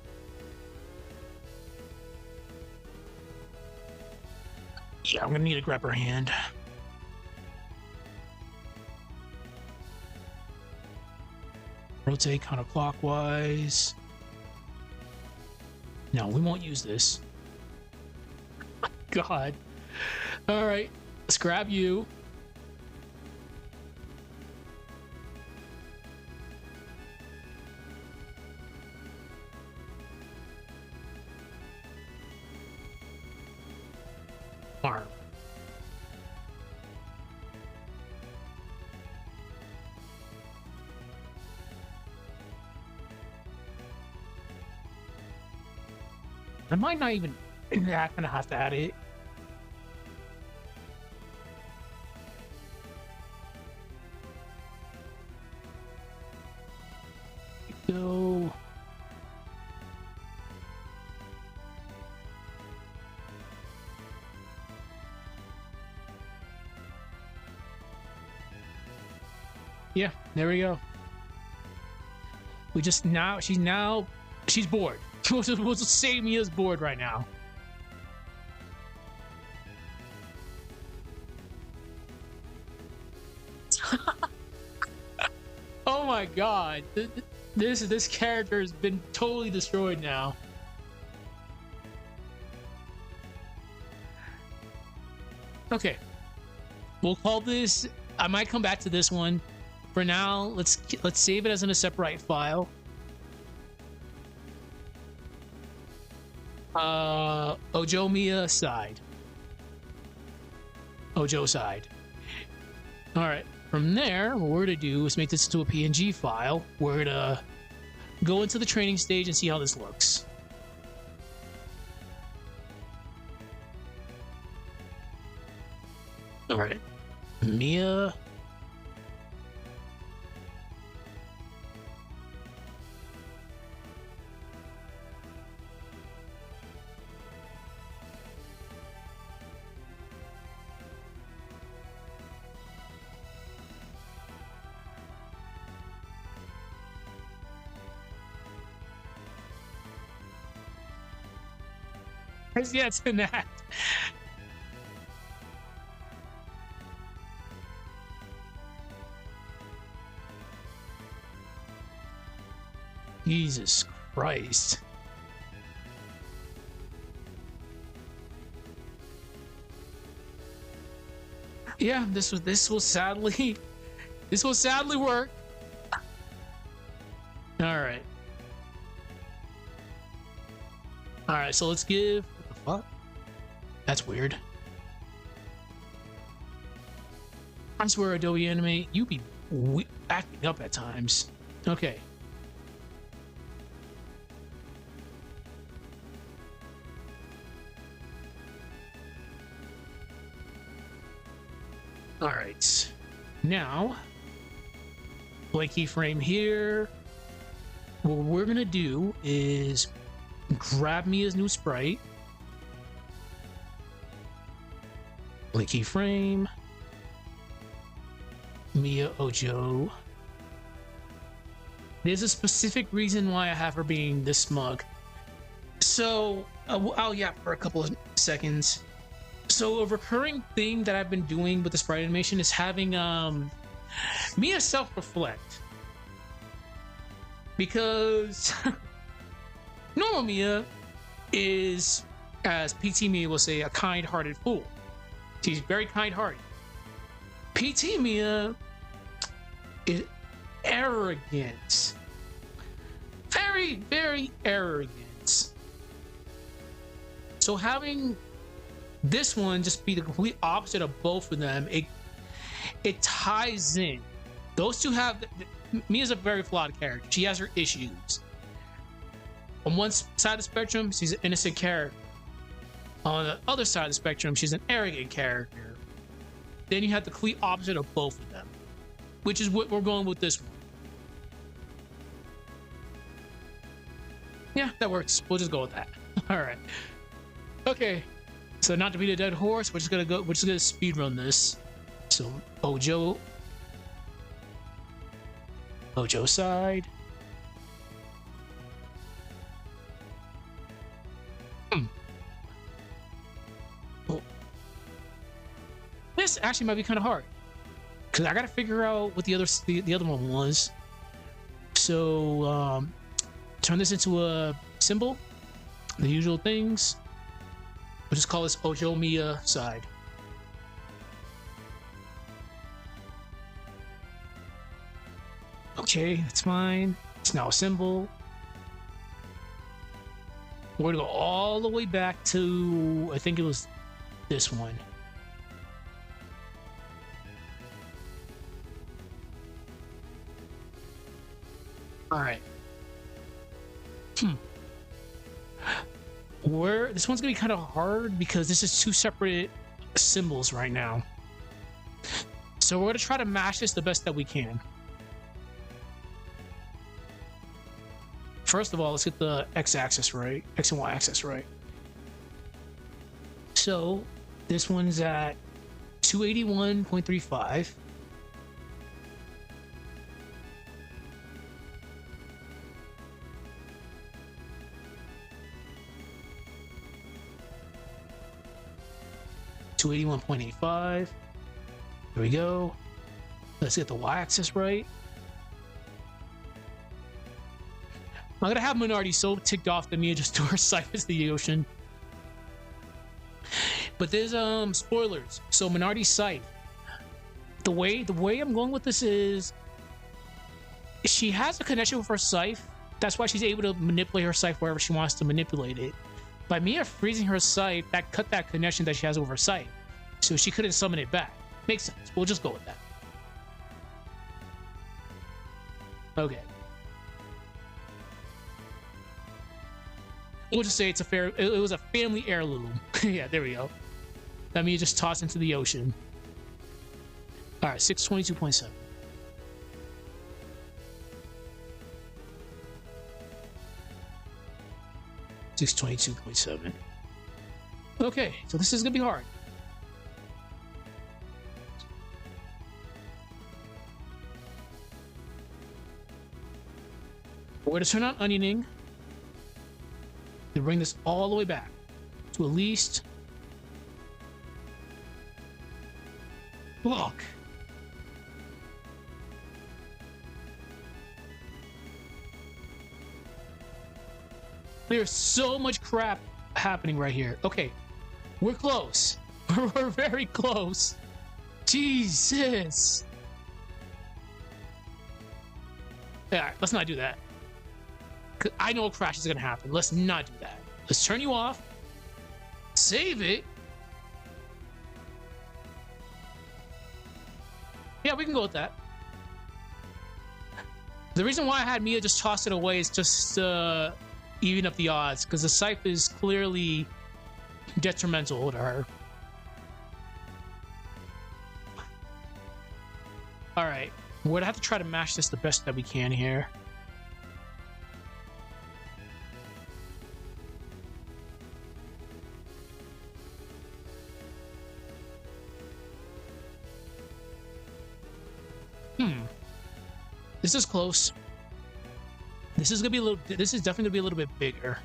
Yeah, I'm gonna need to grab her hand. Rotate counterclockwise. No, we won't use this. God. All right, let's grab you. arm. I might not even gonna have to add it. Go. Yeah, there we go. We just now she's bored. We'll just say Mia's bored right now. Oh my god. This character has been totally destroyed now. Okay. We'll call this, I might come back to this one. For now, let's save it as an Aseprite file. Ojo Mia side. Ojo side. All right. From there, what we're gonna do is make this into a PNG file. We're gonna go into the training stage and see how this looks. All right, Mia. Yeah, it's in that. Jesus Christ. Yeah, this will sadly work. All right, so let's give, what the fuck? That's weird. I swear, Adobe Animate, you be acting up at times. Okay. All right. Now, blank keyframe here. What we're gonna do is grab Mia's new sprite. Blank keyframe. Mia Ojo. There's a specific reason why I have her being this smug. So, I'll yap for a couple of seconds. So, a recurring thing that I've been doing with the sprite animation is having Mia self-reflect. Because normal Mia is, as PT Mia will say, a kind-hearted fool. She's very kind-hearted. PT Mia is arrogant. Very, very arrogant. So having this one just be the complete opposite of both of them, it ties in. Those two have... Mia's a very flawed character. She has her issues. On one side of the spectrum, she's an innocent character. On the other side of the spectrum, she's an arrogant character. Then you have the complete opposite of both of them, which is what we're going with this one. Yeah, that works. We'll just go with that. All right. Okay. So not to beat a dead horse, we're just gonna speed run this. So Ojo side. Oh. This actually might be kind of hard because I gotta figure out what the other one was. So turn this into a symbol. The usual things. We'll just call this Ojo Mia side. Okay, that's fine. It's now a symbol. We're gonna go all the way back to, I think it was this one. All right. Where this one's gonna be kind of hard because this is two separate symbols right now. So we're gonna try to mash this the best that we can. First of all, let's get the x-axis right, x and y-axis right. So this one's at 281.35. $281.85. There we go. Let's get the y-axis right. I'm gonna have Minority so ticked off that Mia just threw her scythe into the ocean. But there's spoilers. So Minardi's scythe. The way I'm going with this is she has a connection with her scythe. That's why she's able to manipulate her scythe wherever she wants to manipulate it. By Mia freezing her scythe, that cut that connection that she has with her scythe. So she couldn't summon it back. Makes sense. We'll just go with that. Okay. We'll just say it was a family heirloom. Yeah, there we go. That means just toss into the ocean. All right, 622.7. $622.7. Okay, so this is gonna be hard. We're gonna turn on onioning to bring this all the way back to at least. Look. There's so much crap happening right here. Okay, we're close. We're very close. Jesus. All right, let's not do that. I know a crash is gonna happen. Let's not do that. Let's turn you off. Save it. Yeah, we can go with that. The reason why I had Mia just toss it away is just even up the odds, because the scythe is clearly detrimental to her. All right, we're gonna have to try to mash this the best that we can here. This is close. This is definitely gonna be a little bit bigger.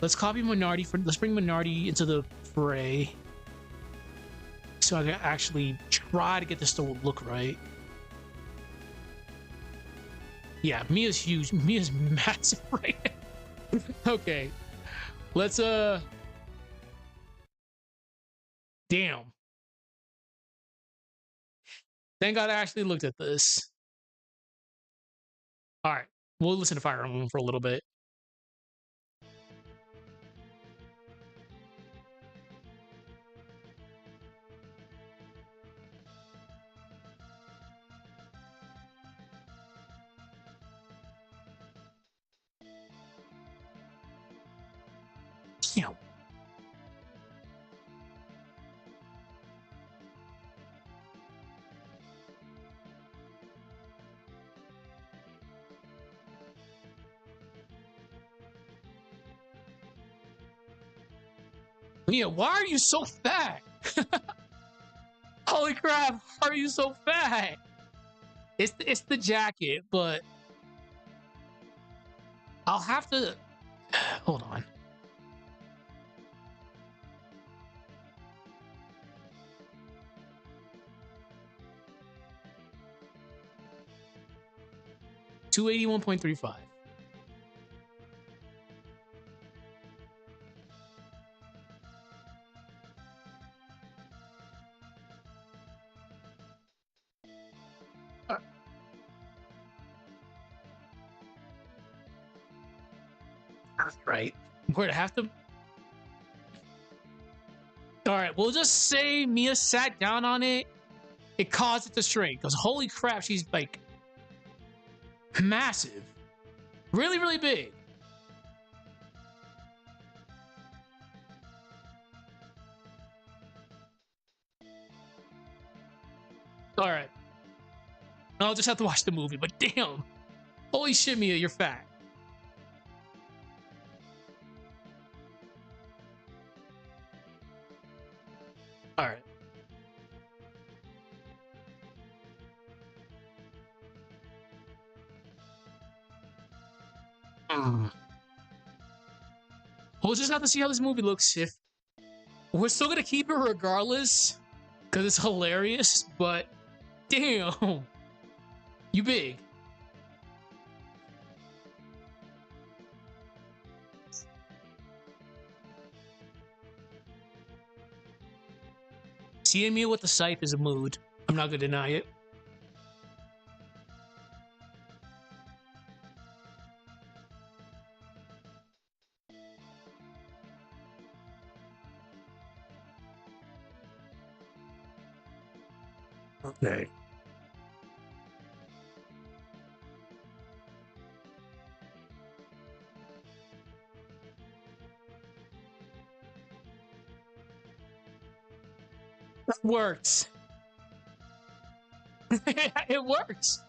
Let's copy Minority let's bring Minority into the fray. So I can actually try to get this to look right. Yeah, Mia's huge. Mia's massive right now. Okay. Let's damn. Thank God I actually looked at this. Alright. We'll listen to Fire Emblem for a little bit. Damn. Mia, why are you so fat? Holy crap, why are you so fat? It's the jacket, but I'll have to hold on. $281.35. right? I'm going to have to. All right, we'll just say Mia sat down on it. It caused it to shrink. Because holy crap, she's like massive. Really, really big. All right. I'll just have to watch the movie, but damn. Holy shit, Mia, you're fat. All right. We'll just have to see how this movie looks. If we're still gonna keep it regardless, because it's hilarious, but damn, you big. Seeing me with the scythe is a mood. I'm not gonna deny it. Okay. That works. It works.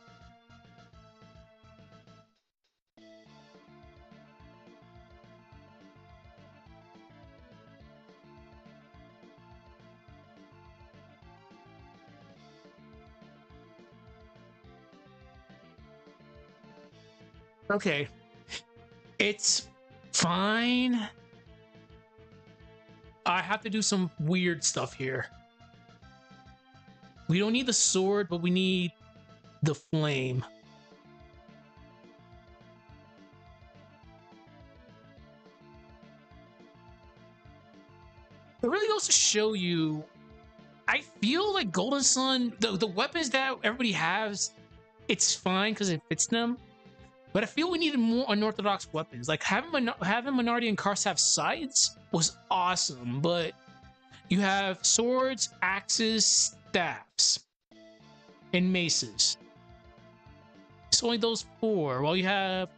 Okay. It's fine. I have to do some weird stuff here. We don't need the sword, but we need the flame. It really goes to show you, I feel like Golden Sun, the weapons that everybody has, it's fine because it fits them. But I feel we needed more unorthodox weapons. Like having Minardi and Kars have sides was awesome, but you have swords, axes, staffs, and maces. It's only those four. Well, you have,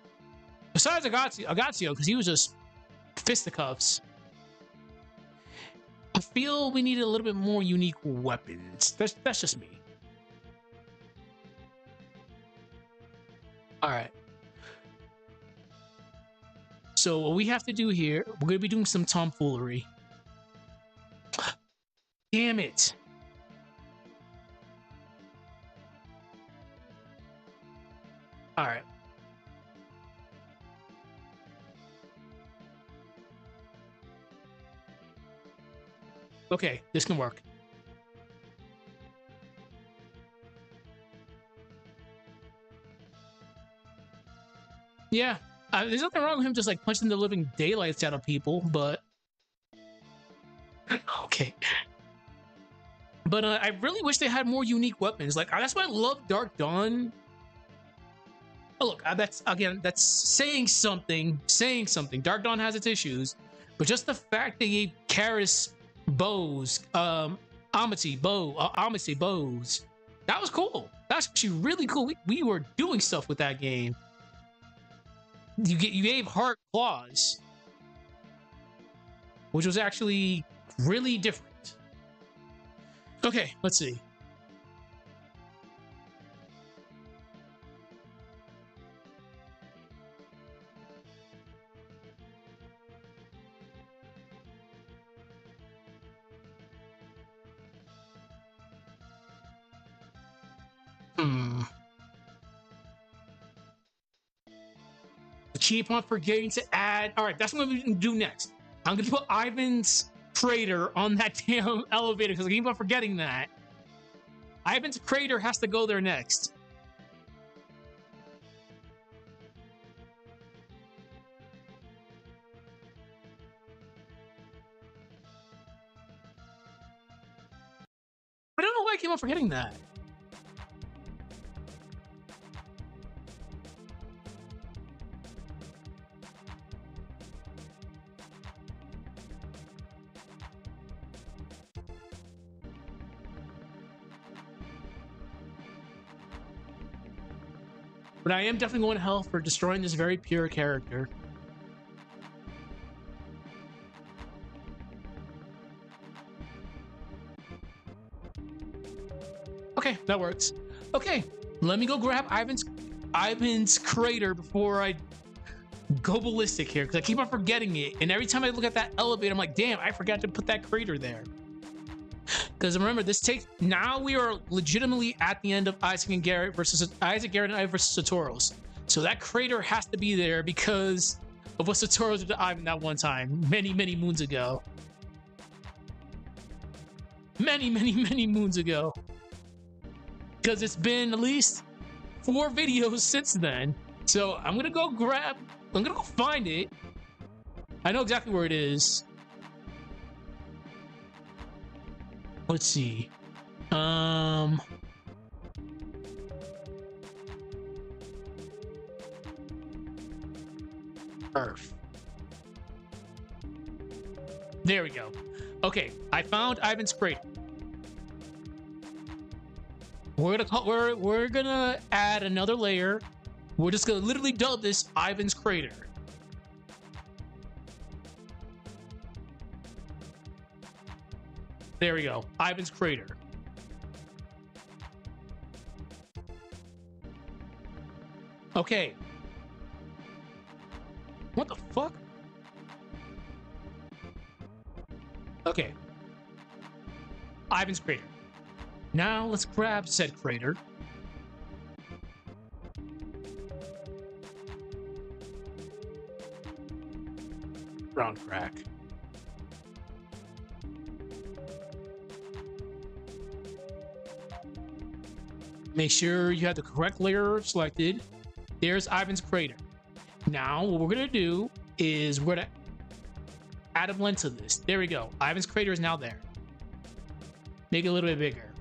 besides Agazio, because he was just fisticuffs. I feel we needed a little bit more unique weapons. That's just me. All right. So what we have to do here, we're gonna be doing some tomfoolery. Damn it. All right. Okay, this can work. Yeah, there's nothing wrong with him just like punching the living daylights out of people, but okay. But I really wish they had more unique weapons. Like that's why I love Dark Dawn. Oh look, that's saying something. Saying something. Dark Dawn has its issues, but just the fact they gave Karis bows, Amity bows. That was cool. That's actually really cool. We were doing stuff with that game. You gave Heart claws, which was actually really different. Okay, let's see. Keep on forgetting to add. All right, that's what we're gonna do next. I'm gonna put Ivan's crater on that damn elevator because I keep on forgetting that. Ivan's crater has to go there next. I don't know why I keep on forgetting that. But I am definitely going to hell for destroying this very pure character. Okay, that works. Okay, let me go grab Ivan's crater before I go ballistic here, because I keep on forgetting it. And every time I look at that elevator, I'm like, damn, I forgot to put that crater there. Because remember, now we are legitimately at the end of Isaac, Garrett, and I versus Satoros. So that crater has to be there because of what Satoros did to Ivan that one time, many, many moons ago. Many, many, many moons ago. Because it's been at least 4 videos since then. So I'm gonna go find it. I know exactly where it is. Let's see. Earth. There we go. Okay, I found Ivan's crater. We're gonna add another layer. We're just gonna literally dub this Ivan's crater. There we go. Ivan's crater. Okay. What the fuck? Okay. Ivan's crater. Now let's grab said crater. Round crack. Make sure you have the correct layer selected. There's Ivan's crater. Now what we're gonna do is we're gonna add a blend to this. There we go. Ivan's crater is now there. Make it a little bit bigger.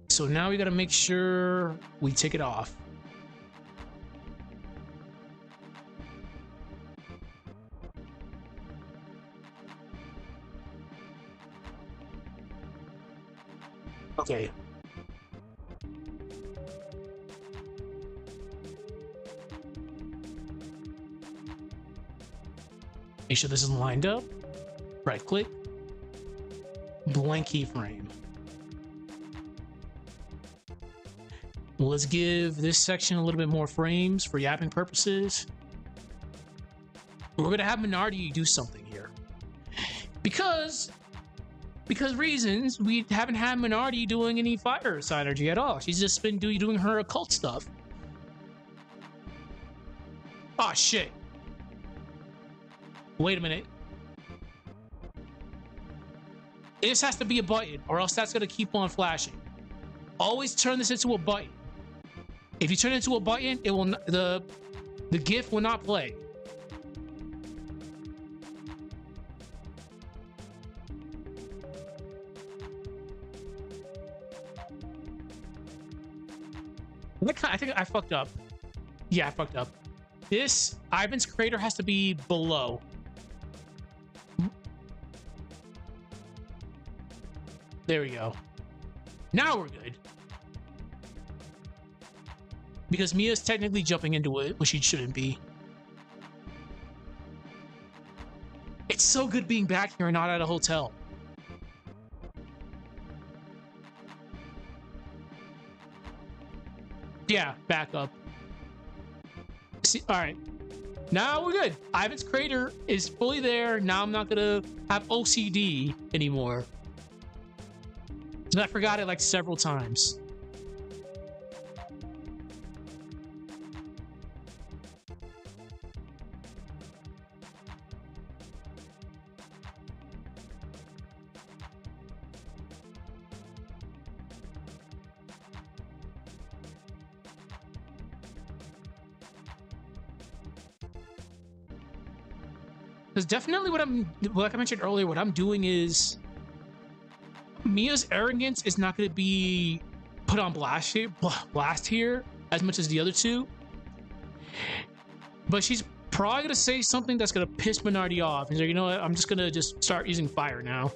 So now we gotta make sure we take it off. Okay. Make sure this is lined up. Right click. Blank keyframe. Let's give this section a little bit more frames for yapping purposes. We're gonna have Minardi do something here. Because reasons, we haven't had Minardi doing any fire synergy at all. She's just been doing her occult stuff. Oh shit. Wait a minute. This has to be a button, or else that's gonna keep on flashing. Always turn this into a button. If you turn it into a button, it will the GIF will not play. I think I fucked up. Yeah, I fucked up. This Ivan's crater has to be below. There we go. Now we're good. Because Mia's technically jumping into it, which she shouldn't be. It's so good being back here and not at a hotel. Yeah, back up. See, all right. Now we're good. Ivan's crater is fully there. Now I'm not gonna have OCD anymore. So I forgot it like several times. Because definitely like I mentioned earlier, what I'm doing is Mia's arrogance is not going to be put on blast here as much as the other two. But she's probably going to say something that's going to piss Minardi off. He's like, you know what? I'm just going to start using fire now.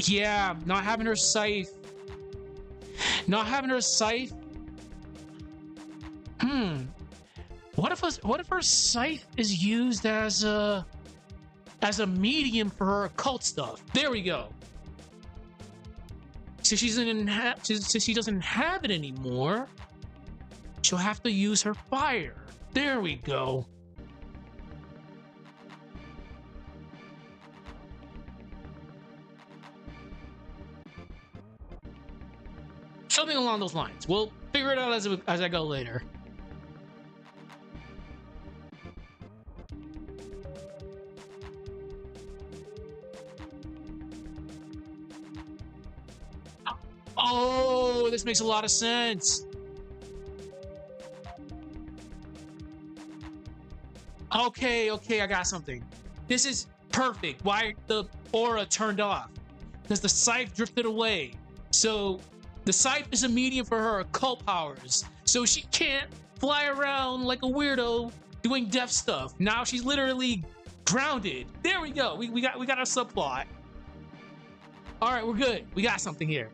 Yeah, not having her scythe. Not having her scythe. What if her scythe is used as a medium for her occult stuff? There we go. So she doesn't have it anymore, she'll have to use her fire. There we go. Something along those lines. We'll figure it out as I go later. Oh, this makes a lot of sense. Okay, I got something. This is perfect. Why the aura turned off? Because the scythe drifted away. So the scythe is a medium for her occult powers. So she can't fly around like a weirdo doing death stuff. Now she's literally grounded. There we go. We got our subplot. All right, we're good. We got something here.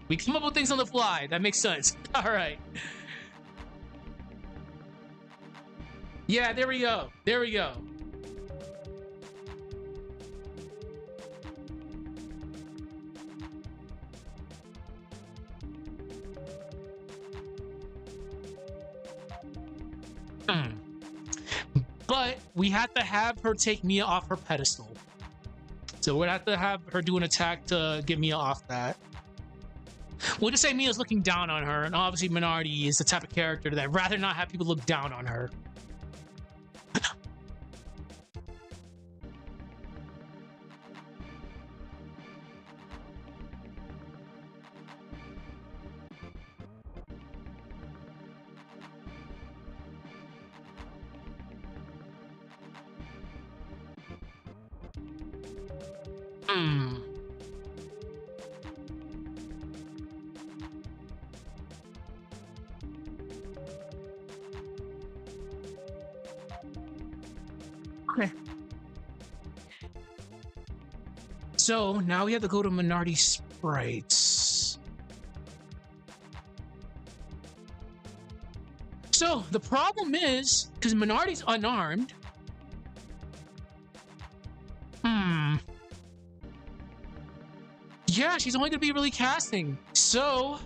We come up with things on the fly. That makes sense. All right. Yeah, there we go. There we go. But we have to have her take Mia off her pedestal. So we're gonna have to have her do an attack to get Mia off that. We'll just say Mia's looking down on her, and obviously Minardi is the type of character that rather not have people look down on her. Okay. So now we have to go to Minardi sprites. So the problem is, because Minardi's unarmed. Yeah, she's only gonna be really casting. So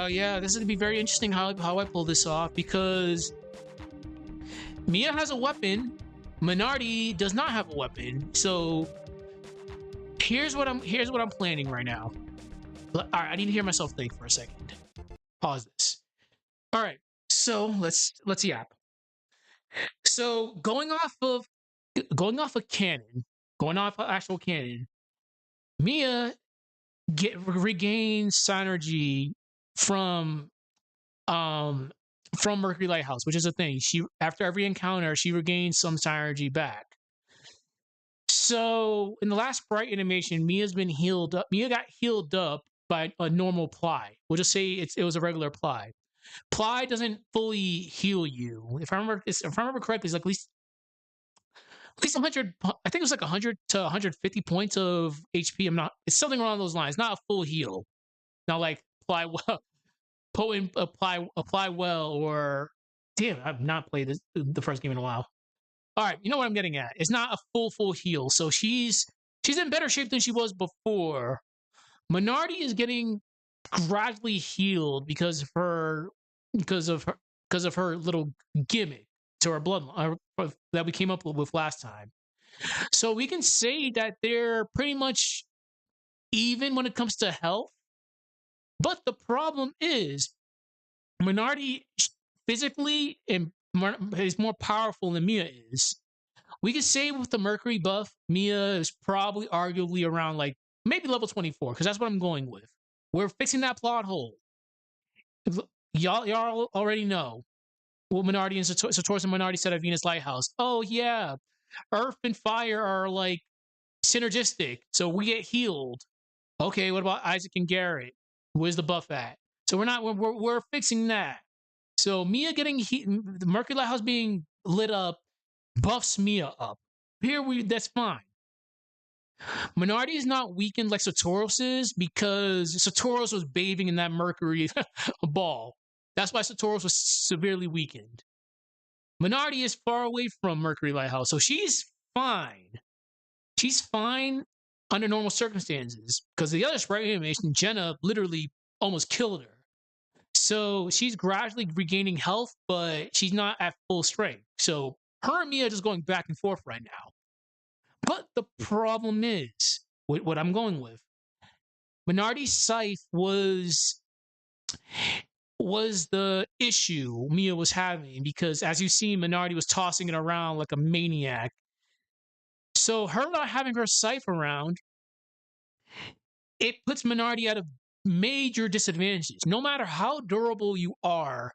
yeah, this is gonna be very interesting how I pull this off, because Mia has a weapon, Minardi does not have a weapon. So here's what I'm planning right now. All right, I need to hear myself think for a second. Pause this. All right, so let's yap. So going off of canon, going off of actual canon, Mia regains synergy from Mercury Lighthouse, which is a thing. She, after every encounter, she regains some synergy back. So in the last Sprite animation, Mia's been healed up. Mia got healed up by a normal ply. We'll just say it was a regular ply. Ply doesn't fully heal you. If I remember correctly, it's like at least 100. I think it was like 100 to 150 points of HP. It's something along those lines. Not a full heal. Not like apply well, potent apply well, or damn, I've not played the first game in a while. All right, you know what I'm getting at. It's not a full heal. So she's in better shape than she was before. Minardi is getting gradually healed because of her little gimmick to her blood that we came up with last time. So we can say that they're pretty much even when it comes to health. But the problem is, Minardi physically is more powerful than Mia is. We could say with the Mercury buff, Mia is probably arguably around like maybe level 24, because that's what I'm going with. We're fixing that plot hole. Y'all already know what Minardi and Satoshi Minardi said at Venus Lighthouse. Oh yeah, Earth and Fire are like synergistic, so we get healed. Okay, what about Isaac and Garrett? Where's the buff at? So we're fixing that. So Mia getting heat, the Mercury Lighthouse being lit up buffs Mia up. That's fine. Minardi is not weakened like Satoros is because Satoros was bathing in that Mercury ball. That's why Satoros was severely weakened. Minardi is far away from Mercury Lighthouse, so she's fine. She's fine under normal circumstances because the other Sprite animation, Jenna, literally almost killed her. So she's gradually regaining health, but she's not at full strength. So her and Mia are just going back and forth right now. But the problem is, what I'm going with, Minardi's scythe was the issue Mia was having because, as you see, Minardi was tossing it around like a maniac. So her not having her scythe around, it puts Minardi at a major disadvantage. No matter how durable you are,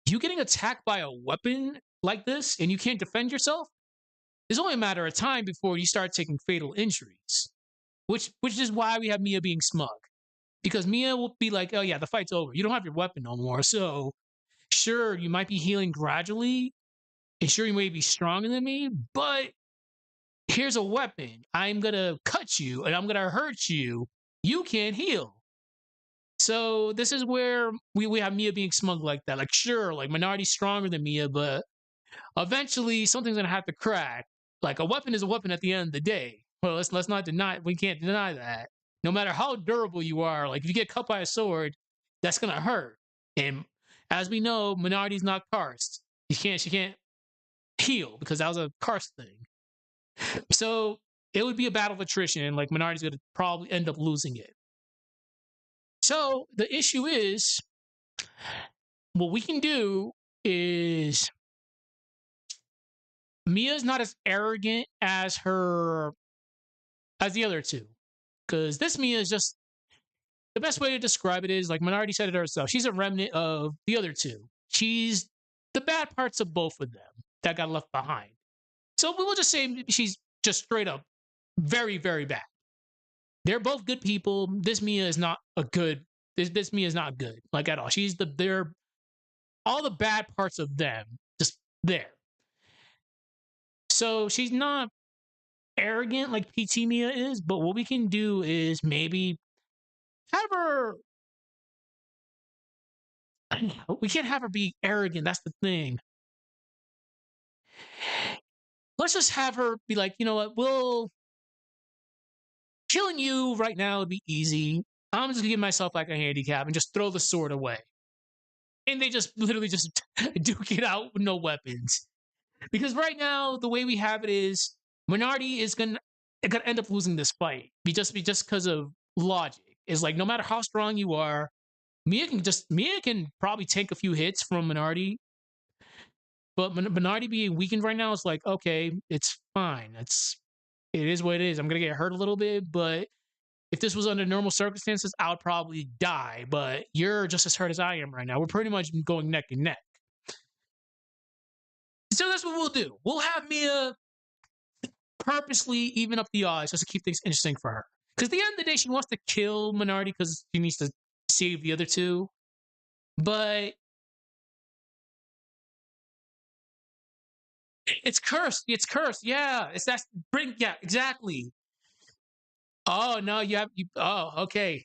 you getting attacked by a weapon like this and you can't defend yourself, it's only a matter of time before you start taking fatal injuries. Which is why we have Mia being smug. Because Mia will be like, oh yeah, the fight's over. You don't have your weapon no more. So sure, you might be healing gradually, and sure you may be stronger than me, but here's a weapon. I'm gonna cut you and I'm gonna hurt you. You can't heal. So this is where we have Mia being smug like that. Like, sure, like Minardi's stronger than Mia, but eventually something's gonna have to crack. Like a weapon is a weapon at the end of the day. Well, let's not deny. We can't deny that. No matter how durable you are, like if you get cut by a sword, that's gonna hurt. And as we know, Minardi's not cursed. She can't heal because that was a cursed thing. So it would be a battle of attrition. Like Minardi's gonna probably end up losing it. So the issue is, what we can do is Mia's not as arrogant as the other two. Because this Mia is just, the best way to describe it is, like Minardi said it herself, she's a remnant of the other two. She's the bad parts of both of them that got left behind. So we will just say she's just straight up very, very bad. They're both good people. This Mia is not a good, this Mia is not good, like at all. They're all the bad parts of them, just there. So she's not arrogant like PT Mia is, but what we can do is maybe have her. We can't have her be arrogant. That's the thing. Let's just have her be like, you know what? Killing you right now would be easy. I'm just gonna give myself like a handicap and just throw the sword away. And they just literally just duke it out with no weapons. Because right now, the way we have it is Minardi is gonna end up losing this fight. Just because of logic. It's like no matter how strong you are, Mia can probably take a few hits from Minardi. But Minardi being weakened right now is like, okay, it's fine. It is what it is. I'm gonna get hurt a little bit, but if this was under normal circumstances, I would probably die. But you're just as hurt as I am right now. We're pretty much going neck and neck. So that's what we'll do. We'll have Mia purposely even up the odds just to keep things interesting for her. Because at the end of the day, she wants to kill Minardi because she needs to save the other two. But it's cursed. It's cursed. Yeah. Yeah, exactly. Oh no, okay.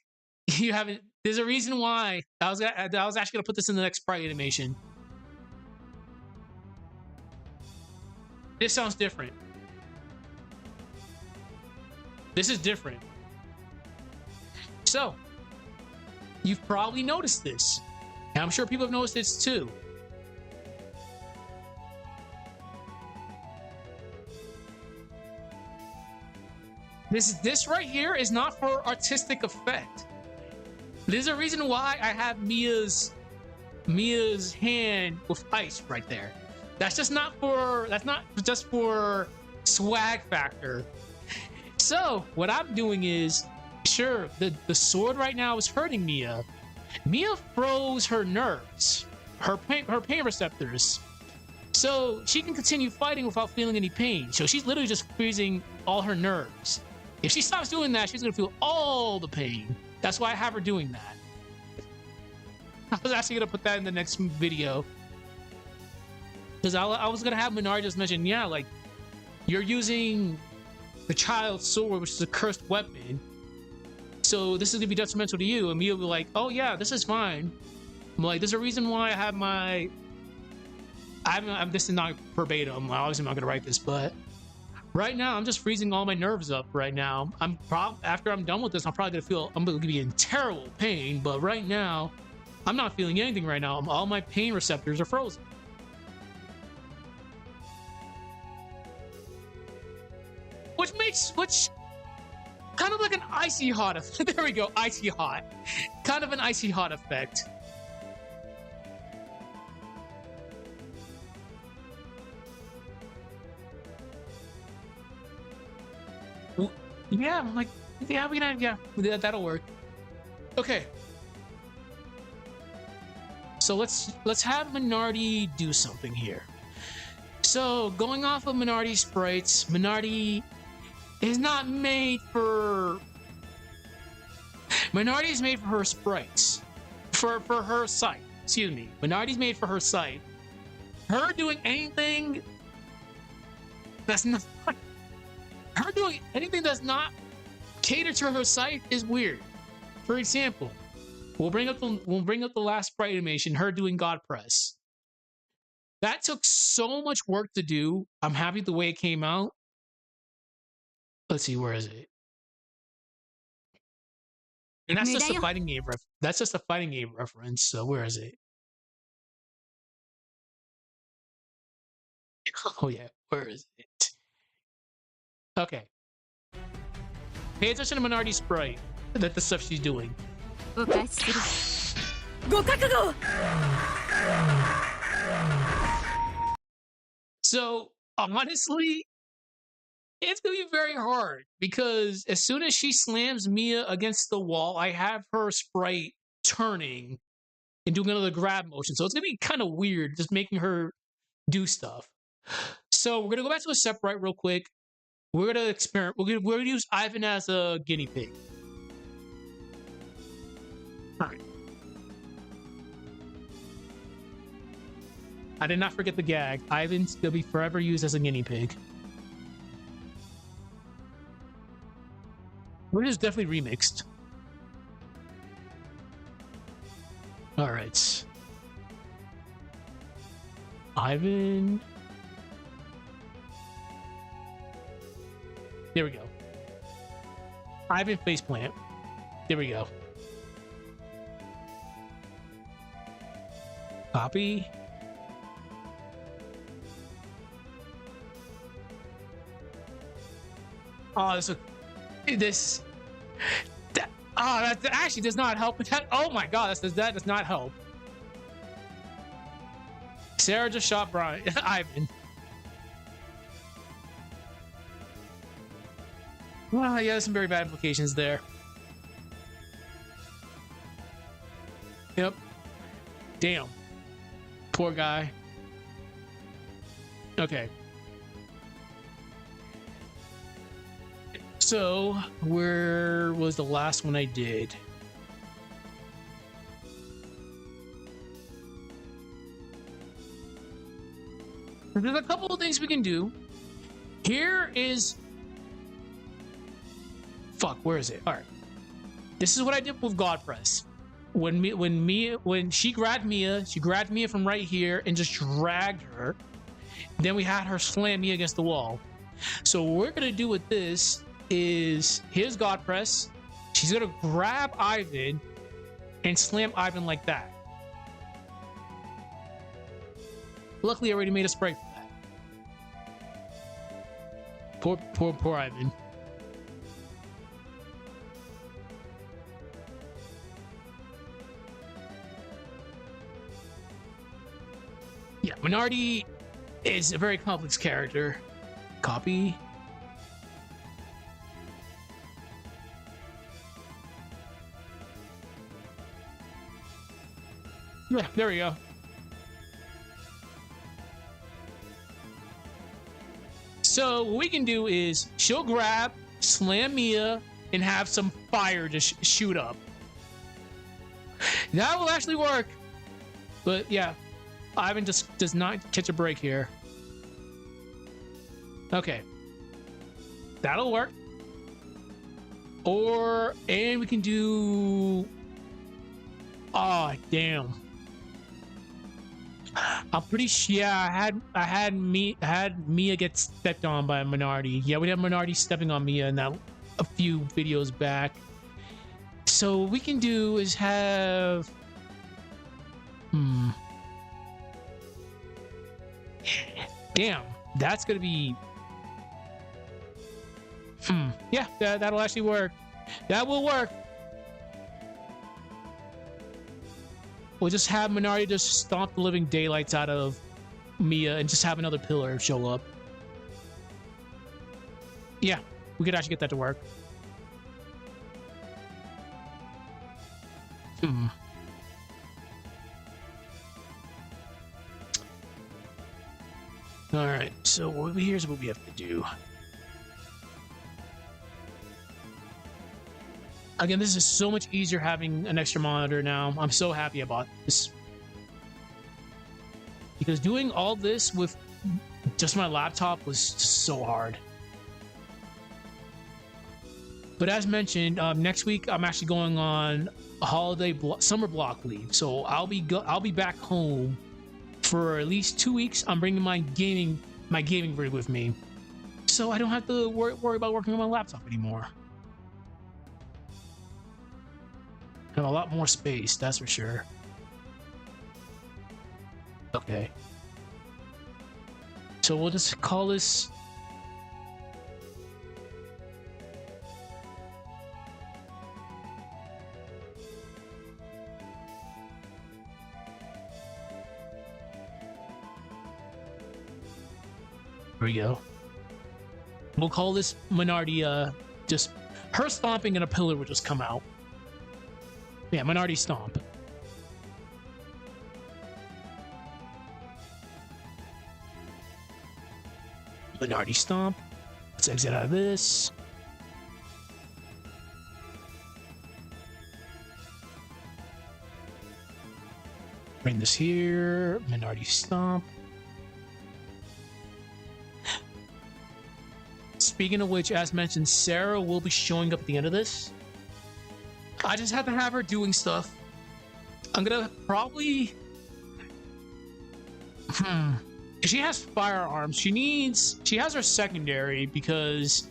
You haven't. There's a reason why. I was actually gonna put this in the next Sprite animation. This sounds different. This is different. So, you've probably noticed this. And I'm sure people have noticed this too. This right here is not for artistic effect. There's a reason why I have Mia's hand with ice right there. That's not just for swag factor. So what I'm doing is, sure, the sword right now is hurting Mia. Mia froze her nerves, her pain receptors, so she can continue fighting without feeling any pain. So she's literally just freezing all her nerves. If she stops doing that, she's gonna feel all the pain. That's why I have her doing that. I was actually gonna put that in the next video. Because I was gonna have Minari just mention, yeah, like, you're using the child's sword, which is a cursed weapon. So this is gonna be detrimental to you. And Mia will be like, oh yeah, this is fine. I'm like, there's a reason why I have my... this is not verbatim. I'm obviously not gonna write this, but right now I'm just freezing all my nerves up right now. After I'm done with this, I'm gonna be in terrible pain, but right now, I'm not feeling anything right now. All my pain receptors are frozen. Which kind of like an icy hot effect. There we go, icy hot. Kind of an icy hot effect. Yeah, I'm like, yeah, that'll work. Okay. So let's have Minardi do something here. So going off of Minardi's sprites, Minardi is not made for... Minardi is made for her sprites. For her site. Excuse me. Minardi's made for her site. Her doing anything that's not... Her doing anything that's not cater to her site is weird. For example, we'll bring up the last sprite animation, her doing God Press. That took so much work to do. I'm happy the way it came out. Let's see, where is it? And that's just a fighting game reference. That's just a fighting game reference. So where is it? Oh yeah, where is it? Okay. Pay attention to Minardi's sprite. That the stuff she's doing. So honestly, it's gonna be very hard because as soon as she slams Mia against the wall, I have her sprite turning and doing another grab motion. So it's gonna be kind of weird just making her do stuff. So we're gonna go back to Aseprite real quick. We're gonna experiment. We're gonna use Ivan as a guinea pig. All right. I did not forget the gag. Ivan's gonna be forever used as a guinea pig. Which is definitely remixed. All right. Ivan. There we go. Ivan faceplant. There we go. Copy. Oh, that actually does not help. Oh my god, that does not help. Sarah just shot Brian. Ivan. Well, yeah, there's some very bad implications there. Yep. Damn. Poor guy. Okay. So, where was the last one I did? There's a couple of things we can do. Here is... Fuck, where is it? All right. This is what I did with God Press. When she grabbed Mia from right here and just dragged her. Then we had her slam Mia against the wall. So what we're gonna do with this is, here's God Press. She's gonna grab Ivan and slam Ivan like that. Luckily, I already made a sprite for that. Poor Ivan. Yeah, Minardi is a very complex character. Copy. Yeah, there we go. So what we can do is she'll grab, slam Mia, and have some fire just shoot up. That will actually work. But yeah, Ivan just does not catch a break here. Okay. That'll work. And we can do... Oh, damn. I'm pretty sure. Yeah, I had Mia get stepped on by a minority. Yeah, we had minority stepping on Mia in that a few videos back. So what we can do is have... Damn, that's gonna be... Yeah, that'll actually work. That will work. We'll just have Minority just stomp the living daylights out of Mia and just have another pillar show up. Yeah, we could actually get that to work. Alright, so here's what we have to do. Again, this is so much easier having an extra monitor now. I'm so happy about this. Because doing all this with just my laptop was just so hard. But as mentioned, next week I'm actually going on a holiday summer block leave. So I'll be back home for at least 2 weeks. I'm bringing my gaming rig with me. So I don't have to worry about working on my laptop anymore. I have a lot more space, that's for sure. Okay. So we'll just call this... There we go. We'll call this Minority, just... Her stomping and a pillar will just come out. Yeah, Minority Stomp. Minority Stomp. Let's exit out of this. Bring this here. Minority Stomp. Speaking of which, as mentioned, Sarah will be showing up at the end of this. I just have to have her doing stuff. I'm gonna probably... She has firearms. She has her secondary because,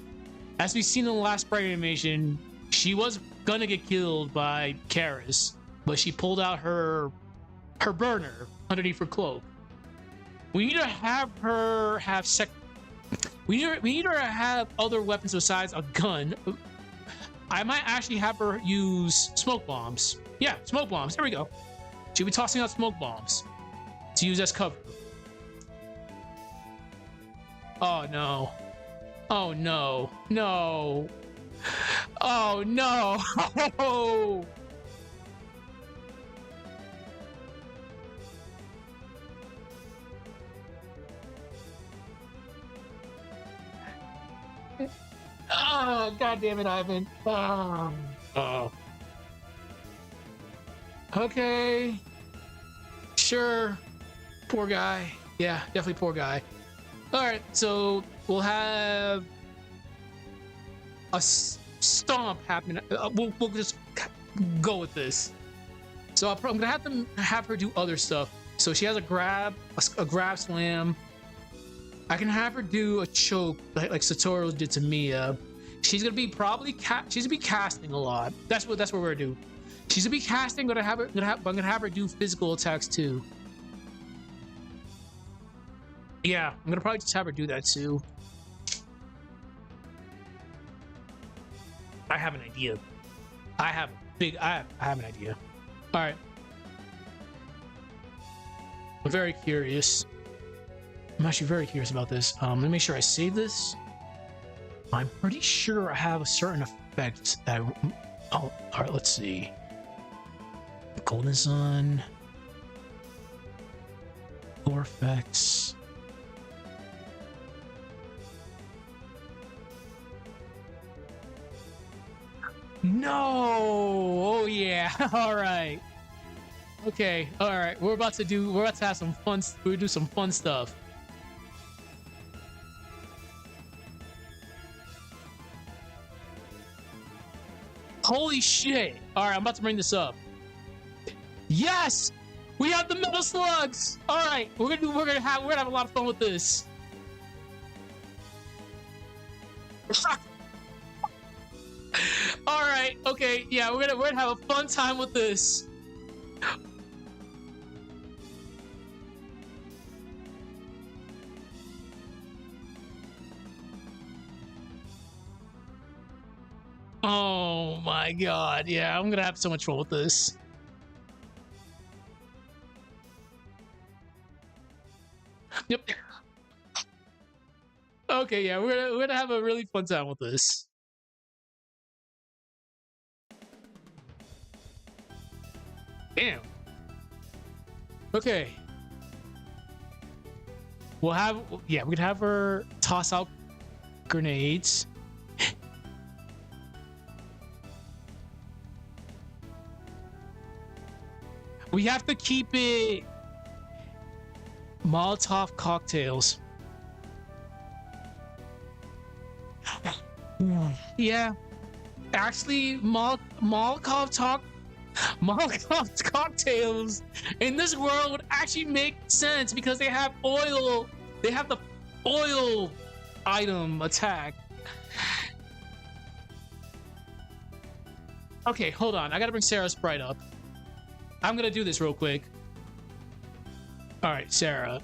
as we've seen in the last Sprite animation, she was gonna get killed by Karis, but she pulled out her burner underneath her cloak. We need to have her have We need her to have other weapons besides a gun. I might actually have her use smoke bombs. Yeah, smoke bombs. There we go. She'll be tossing out smoke bombs to use as cover. Oh no. Oh no. No. Oh no. Oh. Oh, God damn it, Ivan. Oh. Okay. Sure. Poor guy. Yeah, definitely poor guy. Alright, so we'll have a stomp happen. We'll just go with this. So I'm gonna have her do other stuff. So she has a grab slam. I can have her do a choke like Satoru did to Mia. She's gonna be casting a lot. That's what we're gonna do. She's gonna be casting. I'm gonna have her do physical attacks too. Yeah, I'm gonna probably just have her do that too. I have an idea. I have an idea. All right. I'm very curious. I'm actually very curious about this. Let me make sure I save this. I'm pretty sure I have a certain effect that all right, let's see. Golden Sun. Core effects. No! Oh yeah, all right. Okay, all right. We're about to have some fun. We'll do some fun stuff. Holy shit! All right, I'm about to bring this up. Yes, we have the metal slugs. All right, we're gonna have a lot of fun with this. All right, okay, yeah, we're gonna have a fun time with this. Oh my god, yeah, I'm gonna have so much fun with this. Yep. Okay, yeah, we're gonna have a really fun time with this. Damn. Okay. We could have her toss out grenades. We have to keep it Molotov cocktails. Yeah. Actually, Molotov cocktails in this world would actually make sense because they have oil. They have the oil item attack. Okay, hold on. I gotta bring Sarah's Sprite up. I'm gonna do this real quick. All right, Sarah.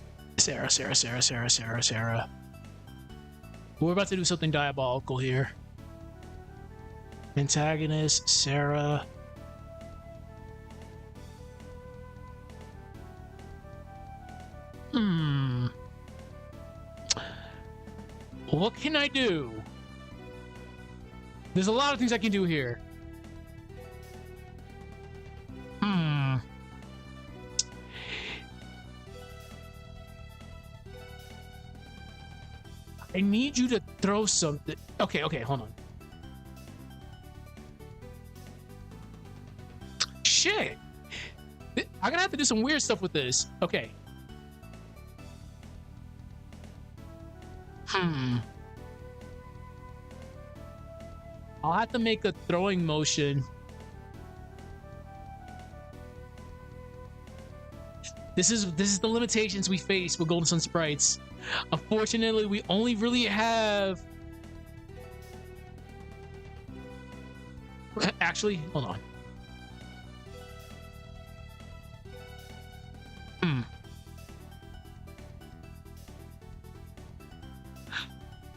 We're about to do something diabolical here. Antagonist, Sarah. What can I do? There's a lot of things I can do here. I need you to throw something. Okay, hold on. Shit! I'm gonna have to do some weird stuff with this. Okay. I'll have to make a throwing motion. This is the limitations we face with Golden Sun sprites. Unfortunately, we only really have... Actually, hold on.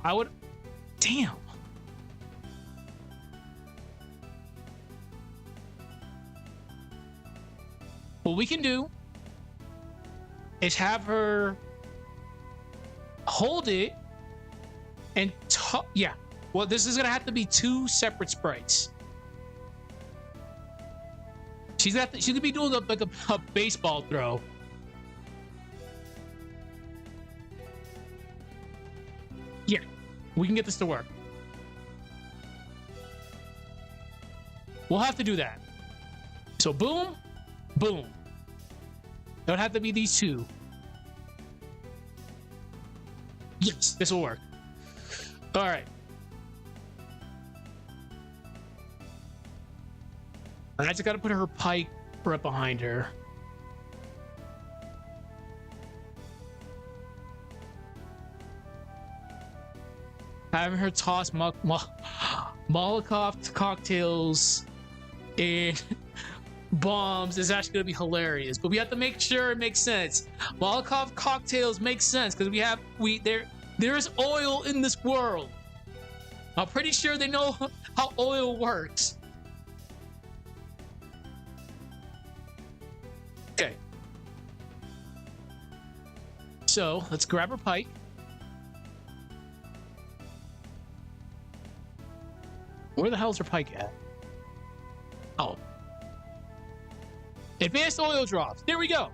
I would... Damn. What we can do is have her hold it and yeah. Well, this is gonna have to be two separate sprites. She's gonna be doing like a baseball throw. Yeah, we can get this to work. We'll have to do that. So boom, boom. It would have to be these two. Yes, this will work. All right. I just gotta put her pike right behind her. Having her toss Molotov cocktails and bombs is actually gonna be hilarious, but we have to make sure it makes sense. Molotov cocktails make sense because there is oil in this world. I'm pretty sure they know how oil works. Okay. So let's grab her pike. Where the hell's her pike at? Oh. Advanced oil drops. There we go.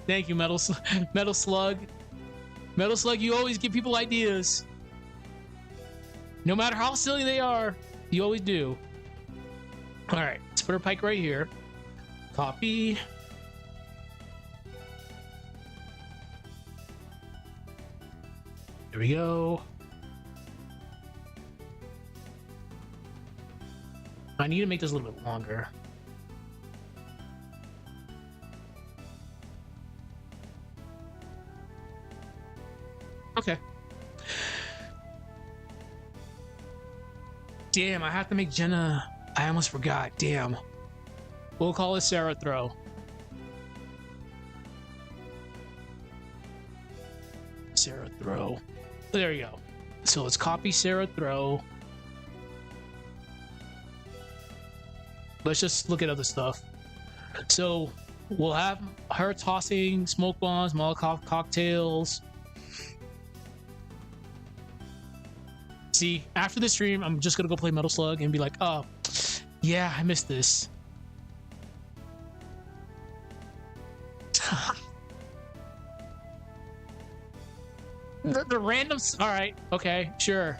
Thank you, Metal Slug. Metal Slug, you always give people ideas. No matter how silly they are, you always do. All right, let's put our pike right here. Copy. There we go. I need to make this a little bit longer. Okay. Damn, I have to make Jenna. I almost forgot. Damn. We'll call it Sarah Throw. Sarah Throw. There you go. So let's copy Sarah Throw. Let's just look at other stuff. So we'll have her tossing smoke bombs, Molotov cocktails. See, after the stream, I'm just gonna go play Metal Slug and be like, oh, yeah, I missed this. the random. All right, okay, sure.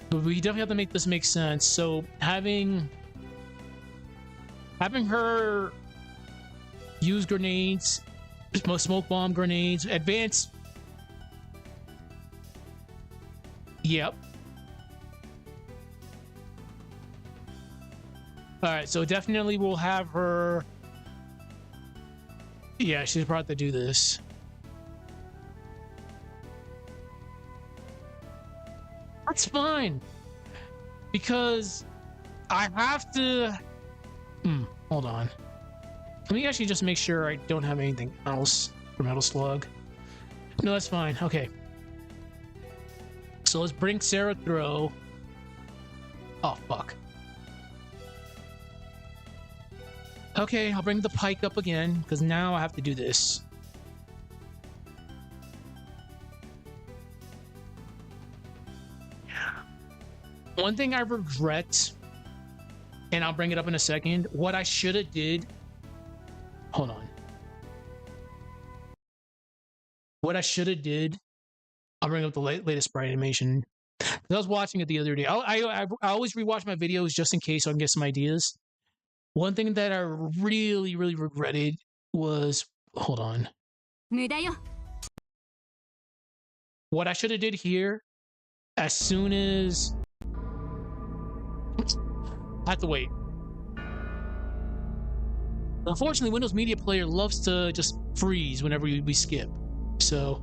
But we definitely have to make this make sense. So having her use grenades, smoke bomb grenades, advance. Yep. All right, so definitely we'll have her. Yeah, she's about to do this. That's fine, because I have to. Hold on. Let me actually just make sure I don't have anything else for Metal Slug. No, that's fine. Okay. So let's bring Sarah Throw. Oh, fuck. Okay, I'll bring the pike up again, because now I have to do this. One thing I regret, and I'll bring it up in a second, what I should have did. Hold on. What I should have did, I'll bring up the latest Sprite animation. I was watching it the other day. I always rewatch my videos just in case so I can get some ideas. One thing that I really, really regretted was, hold on. What I should have did here, as soon as I have to wait. Unfortunately, Windows Media Player loves to just freeze whenever we skip. So,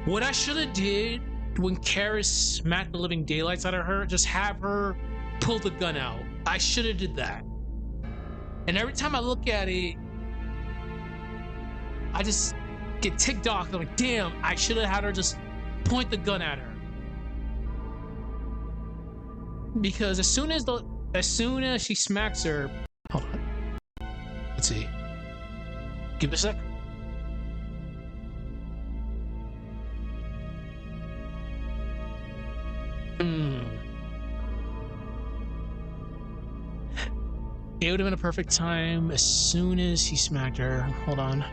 what I should have did when Karis smacked the living daylights out of her, just have her pull the gun out. I should have did that. And every time I look at it, I just get ticked off. I'm like, damn, I should have had her just point the gun at her. Because as soon as she smacks her, hold on. Let's see. Give it a sec. It would have been a perfect time as soon as he smacked her. Hold on.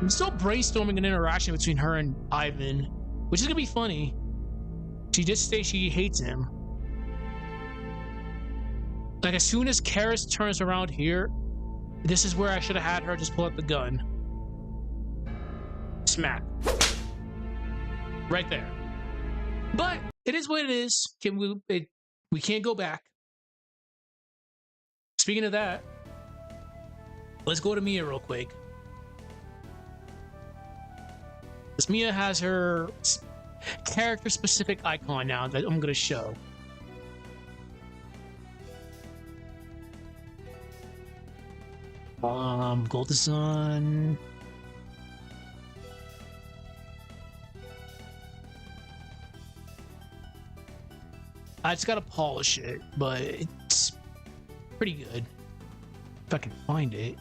I'm still brainstorming an interaction between her and Ivan, which is gonna be funny. She did say she hates him. Like, as soon as Karis turns around here, this is where I should have had her just pull out the gun. Smack. Right there. But it is what it is. We can't go back. Speaking of that, let's go to Mia real quick. Because Mia has her character-specific icon now that I'm going to show. Gold Sun. I just gotta polish it, but it's pretty good. If I can find it.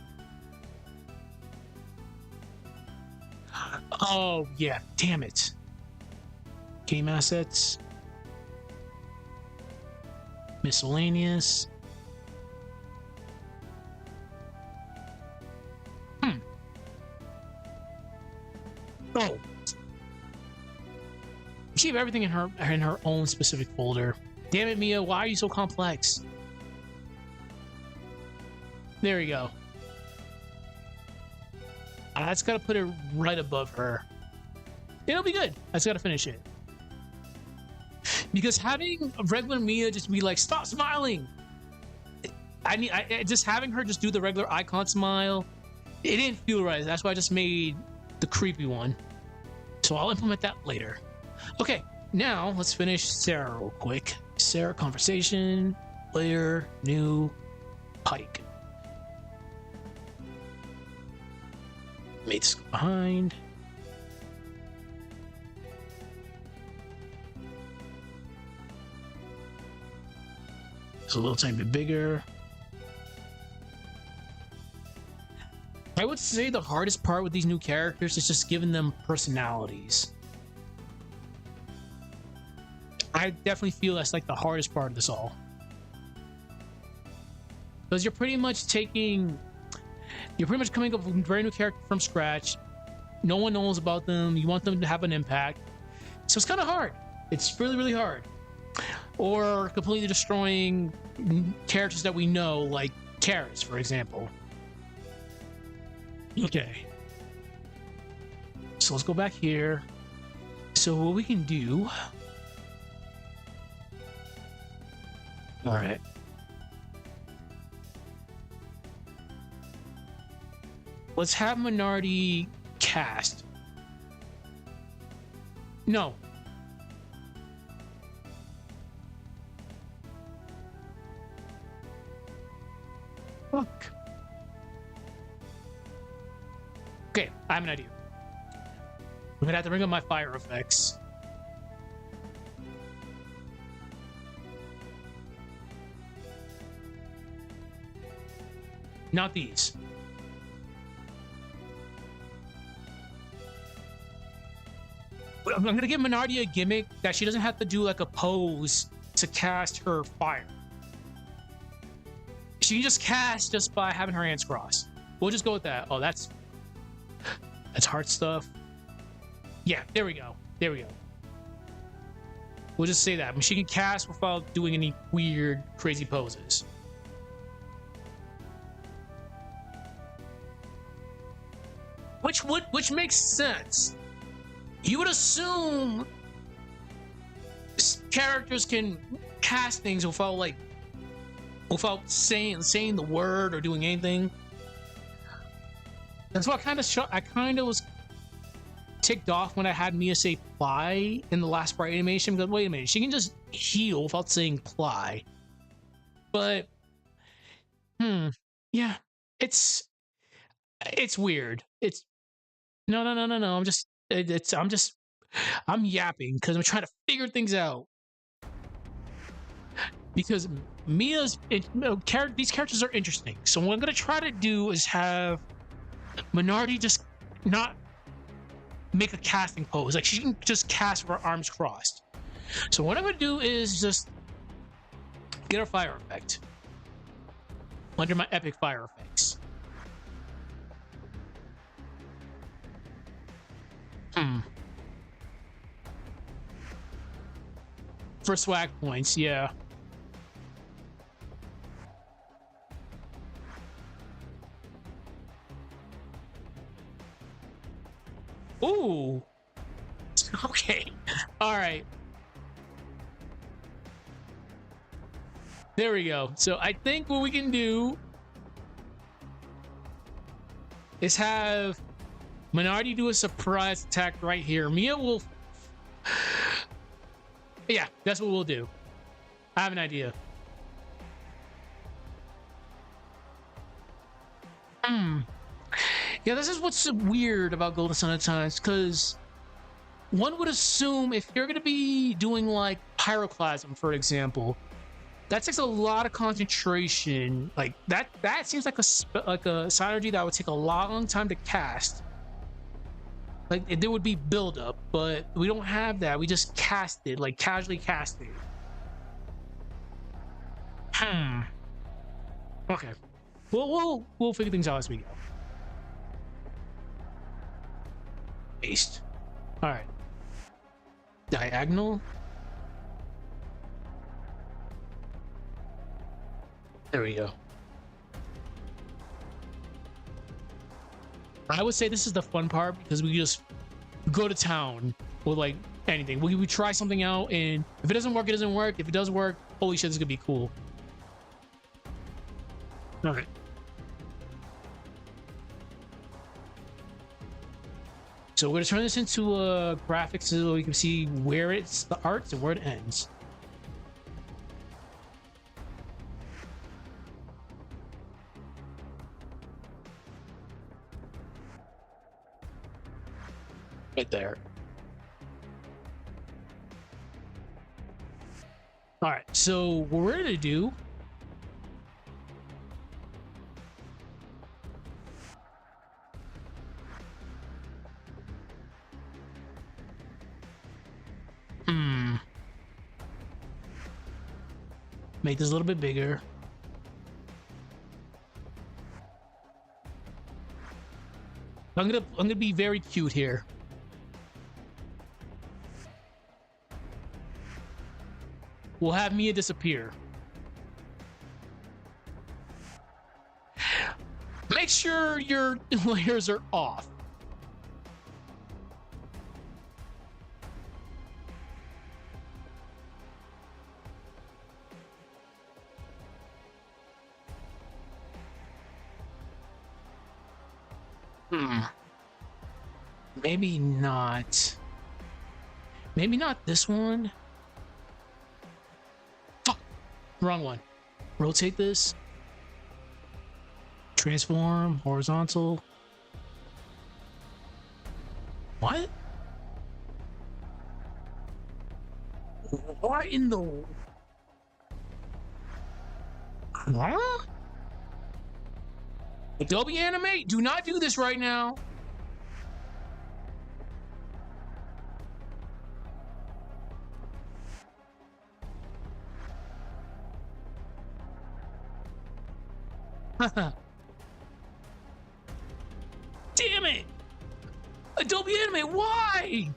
Oh, yeah, damn it. Game assets. Miscellaneous. Oh, keep everything in her own specific folder. Damn it, Mia! Why are you so complex? There you go. I just gotta put it right above her. It'll be good. I just gotta finish it. Because having a regular Mia just be like, stop smiling. Just having her just do the regular icon smile, it didn't feel right. That's why I just made the creepy one. So I'll implement that later. Okay, now let's finish Sarah real quick. Sarah conversation, layer, new, Pike. Mates behind. It's a little tiny bit bigger. I would say the hardest part with these new characters is just giving them personalities. I definitely feel that's like the hardest part of this all. Because you're pretty much coming up with a brand new character from scratch. No one knows about them. You want them to have an impact. So it's kind of hard. It's really, really hard. Or completely destroying characters that we know, like Karis, for example. Okay. So let's go back here. So what we can do... Alright. Let's have Minardi cast. No. Fuck. Okay, I have an idea. I'm gonna have to bring up my fire effects. Not these. I'm gonna give Minardi a gimmick that she doesn't have to do like a pose to cast her fire. She can just cast just by having her hands crossed. We'll just go with that. Oh, that's hard stuff. Yeah, there we go. There we go. We'll just say that. I mean, she can cast without doing any weird, crazy poses. Which makes sense. You would assume characters can cast things without saying the word or doing anything. That's why I kind of was ticked off when I had Mia say "ply" in the last Sprite animation. Because wait a minute, she can just heal without saying "ply." But yeah, it's weird. It's no. I'm yapping because I'm trying to figure things out. Because these characters are interesting. So what I'm gonna try to do is have Minardi just not make a casting pose. Like she can just cast with her arms crossed. So what I'm gonna do is just get a fire effect under my epic fire effects. For swag points, yeah. Ooh. Okay. All right. There we go. So I think what we can do is have Minardi do a surprise attack right here. Mia will... Yeah, that's what we'll do. I have an idea. Yeah, this is what's weird about Golden Sun at times, because one would assume if you're going to be doing like pyroclasm, for example, that takes a lot of concentration. Like that seems like a synergy that would take a long time to cast. Like there would be buildup, but we don't have that. We just cast it, like casually cast it. Okay. We'll figure things out as we go. Paste. All right. Diagonal. There we go. I would say this is the fun part because we just go to town with like anything. We try something out, and if it doesn't work, it doesn't work. If it does work, holy shit, this is gonna be cool. All right. So we're gonna turn this into a graphics so you can see where it starts and where it ends. Right there. All right, so what we're gonna do make this a little bit bigger. I'm gonna be very cute here. We'll have Mia disappear. Make sure your layers are off. Maybe not. Maybe not this one. Fuck. Wrong one. Rotate this. Transform. Horizontal. What? What in the... Huh? Adobe Animate, do not do this right now. Damn it! Adobe Animate, why?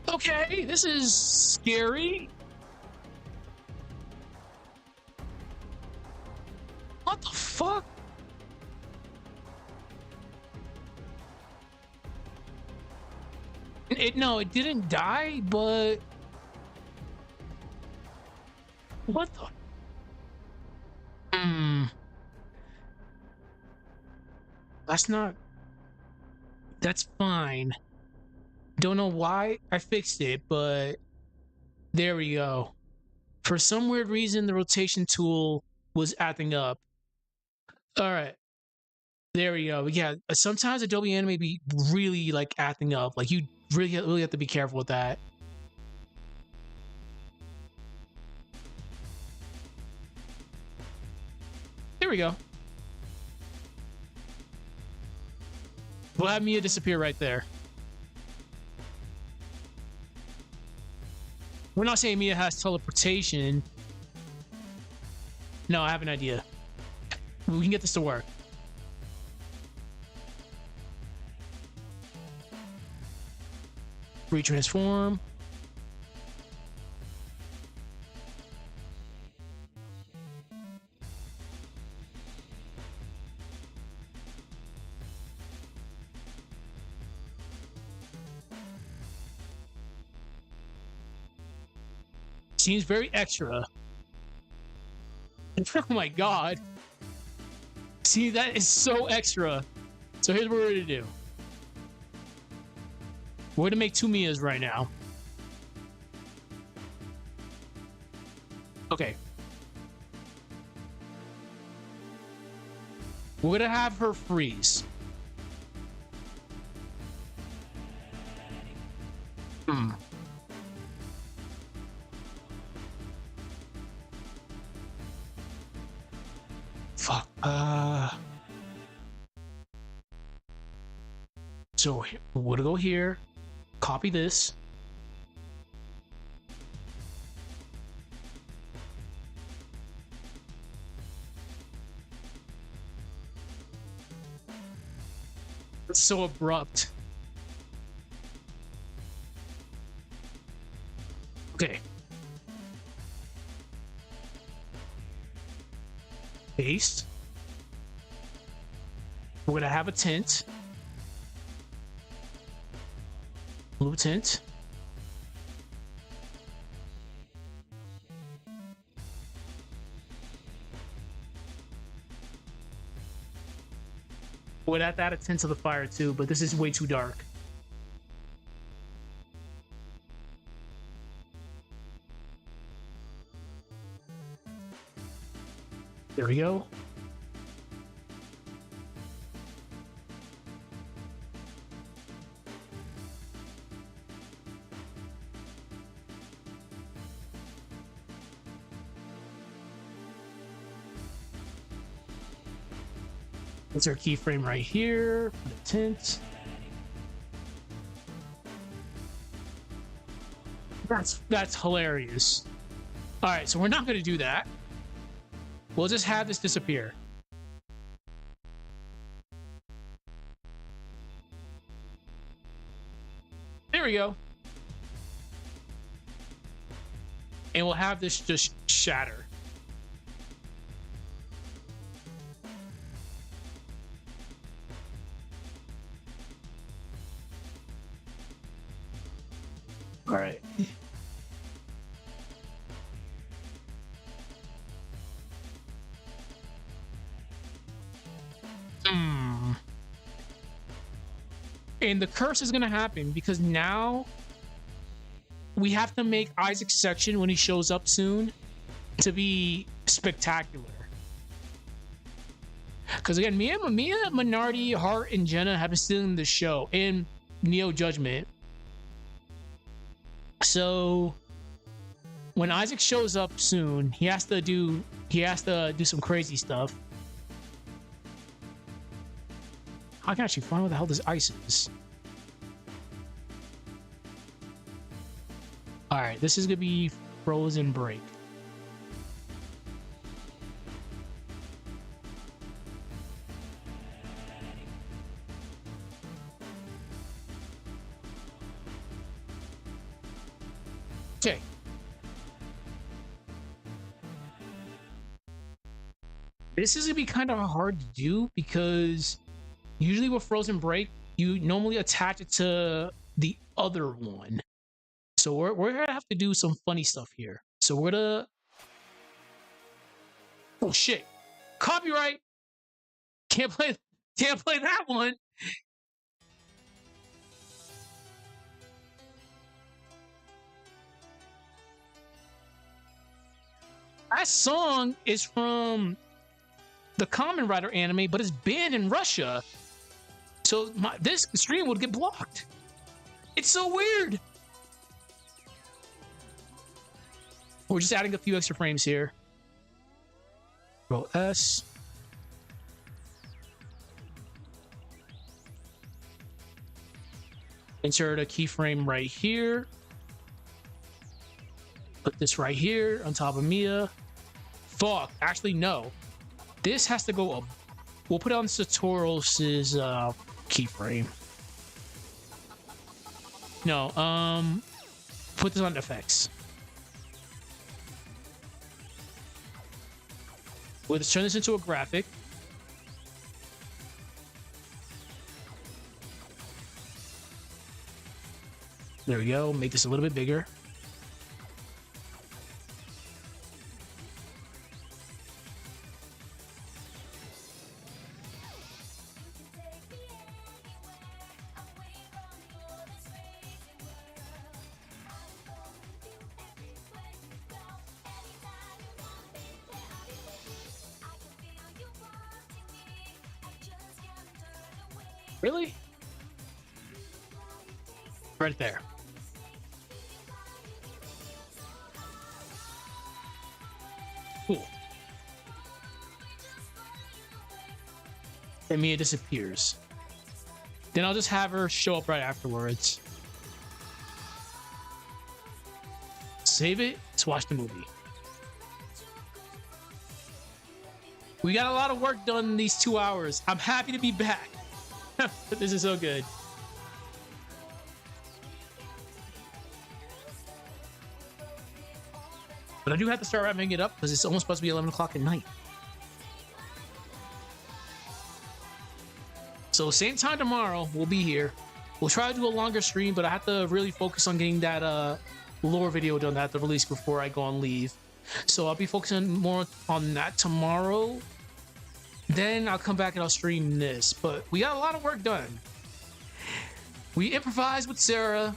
Okay, this is scary. What the fuck? No, it didn't die, but what the? That's not. That's fine. Don't know why I fixed it, but there we go. For some weird reason, the rotation tool was acting up. All right. There we go. Yeah, sometimes Adobe Animate be really like acting up. Like you really have to be careful with that. There we go. We'll have Mia disappear right there. We're not saying Mia has teleportation. No, I have an idea. We can get this to work. Retransform. Seems very extra. Oh my god. See, that is so extra. So here's what we're gonna do. We're gonna make two Mias right now. Okay. We're gonna have her freeze. Fuck. So we're gonna go here. Copy this. It's so abrupt. Okay. Paste. We're gonna have a tint. Blue tint. We'd have to add a tint to the fire too, but this is way too dark. There we go. That's our keyframe right here for the tint. That's hilarious. All right, so we're not going to do that. We'll just have this disappear. There we go. And we'll have this just shatter. All right. And the curse is going to happen because now we have to make Isaac's section when he shows up soon to be spectacular. Because again, Mia, Minardi, Hart, and Jenna have been stealing the show, and Neo Judgment. So when Isaac shows up soon, he has to do some crazy stuff. I can actually find what the hell this ice is. All right, this is gonna be Frozen Break. Okay. This is gonna be kind of hard to do because usually with Frozen Break, you normally attach it to the other one. So we're gonna have to do some funny stuff here. So we're gonna... Oh shit. Copyright! Can't play that one. That song is from the Kamen Rider anime, but it's banned in Russia. So this stream would get blocked. It's so weird. We're just adding a few extra frames here. Control S. Insert a keyframe right here. Put this right here on top of Mia. Fuck. Actually, no. This has to go up. We'll put it on Sartorius' keyframe. No, put this on effects. We'll just turn this into a graphic. There we go. Make this a little bit bigger. Really? Right there. Cool. And Mia disappears. Then I'll just have her show up right afterwards. Save it. Let's watch the movie. We got a lot of work done in these 2 hours. I'm happy to be back. This is so good. But I do have to start wrapping it up because it's almost supposed to be 11 o'clock at night. So same time tomorrow, we'll be here. We'll try to do a longer stream, but I have to really focus on getting that lore video done that I have to release before I go on leave. So I'll be focusing more on that tomorrow. Then I'll come back and I'll stream this. But we got a lot of work done. We improvised with Sarah.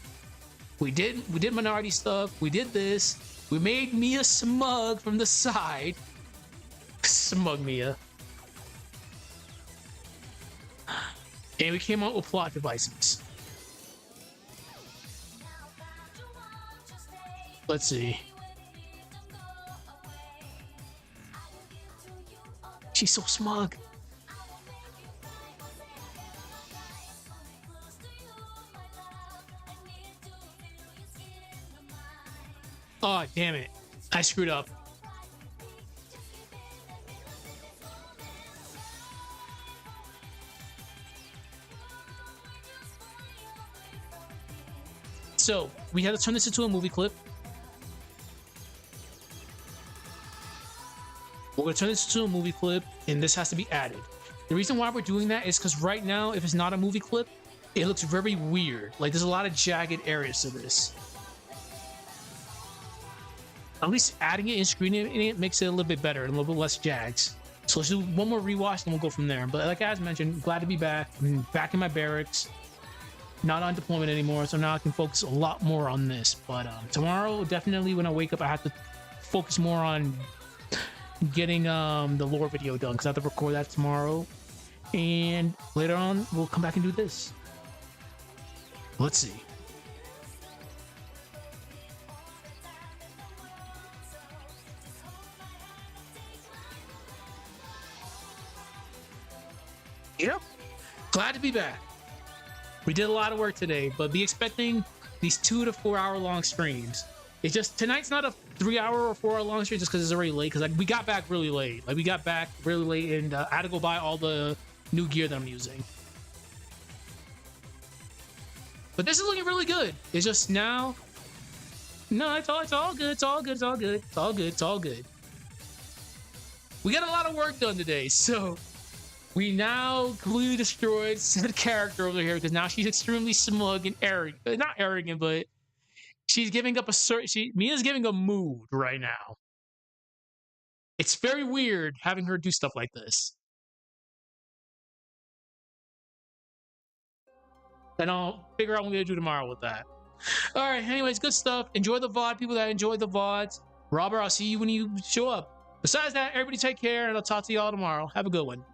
We did minority stuff. We did this. We made Mia smug from the side. Smug Mia. And we came out with plot devices. Let's see. She's so smug. Oh, damn it. I screwed up. So, we had to turn this into a movie clip. We're going to turn this into a movie clip, and this has to be added. The reason why we're doing that is because right now, if it's not a movie clip, it looks very weird. Like, there's a lot of jagged areas to this. At least adding it and screening it makes it a little bit better and a little bit less jags. So let's do one more rewatch, and we'll go from there. But like as mentioned, glad to be back. I'm back in my barracks. Not on deployment anymore, so now I can focus a lot more on this. But tomorrow, definitely when I wake up, I have to focus more on getting the lore video done because I have to record that tomorrow. And later on, we'll come back and do this. Let's see. Yep. Glad to be back. We did a lot of work today, but be expecting these 2 to 4 hour long streams. It's just tonight's not a 3 hour or 4 hour long stream just because it's already late. Because like we got back really late. Like we got back really late, and I had to go buy all the new gear that I'm using. But this is looking really good. It's just now. No, it's all good. It's all good. It's all good. It's all good. It's all good. We got a lot of work done today, so. We now completely destroyed the character over here because now she's extremely smug and arrogant. Not arrogant, but she's giving up a certain. Mia's giving a mood right now. It's very weird having her do stuff like this. And I'll figure out what I'm gonna do tomorrow with that. All right. Anyways, good stuff. Enjoy the VOD, people that enjoy the VODs. Robert, I'll see you when you show up. Besides that, everybody take care, and I'll talk to y'all tomorrow. Have a good one.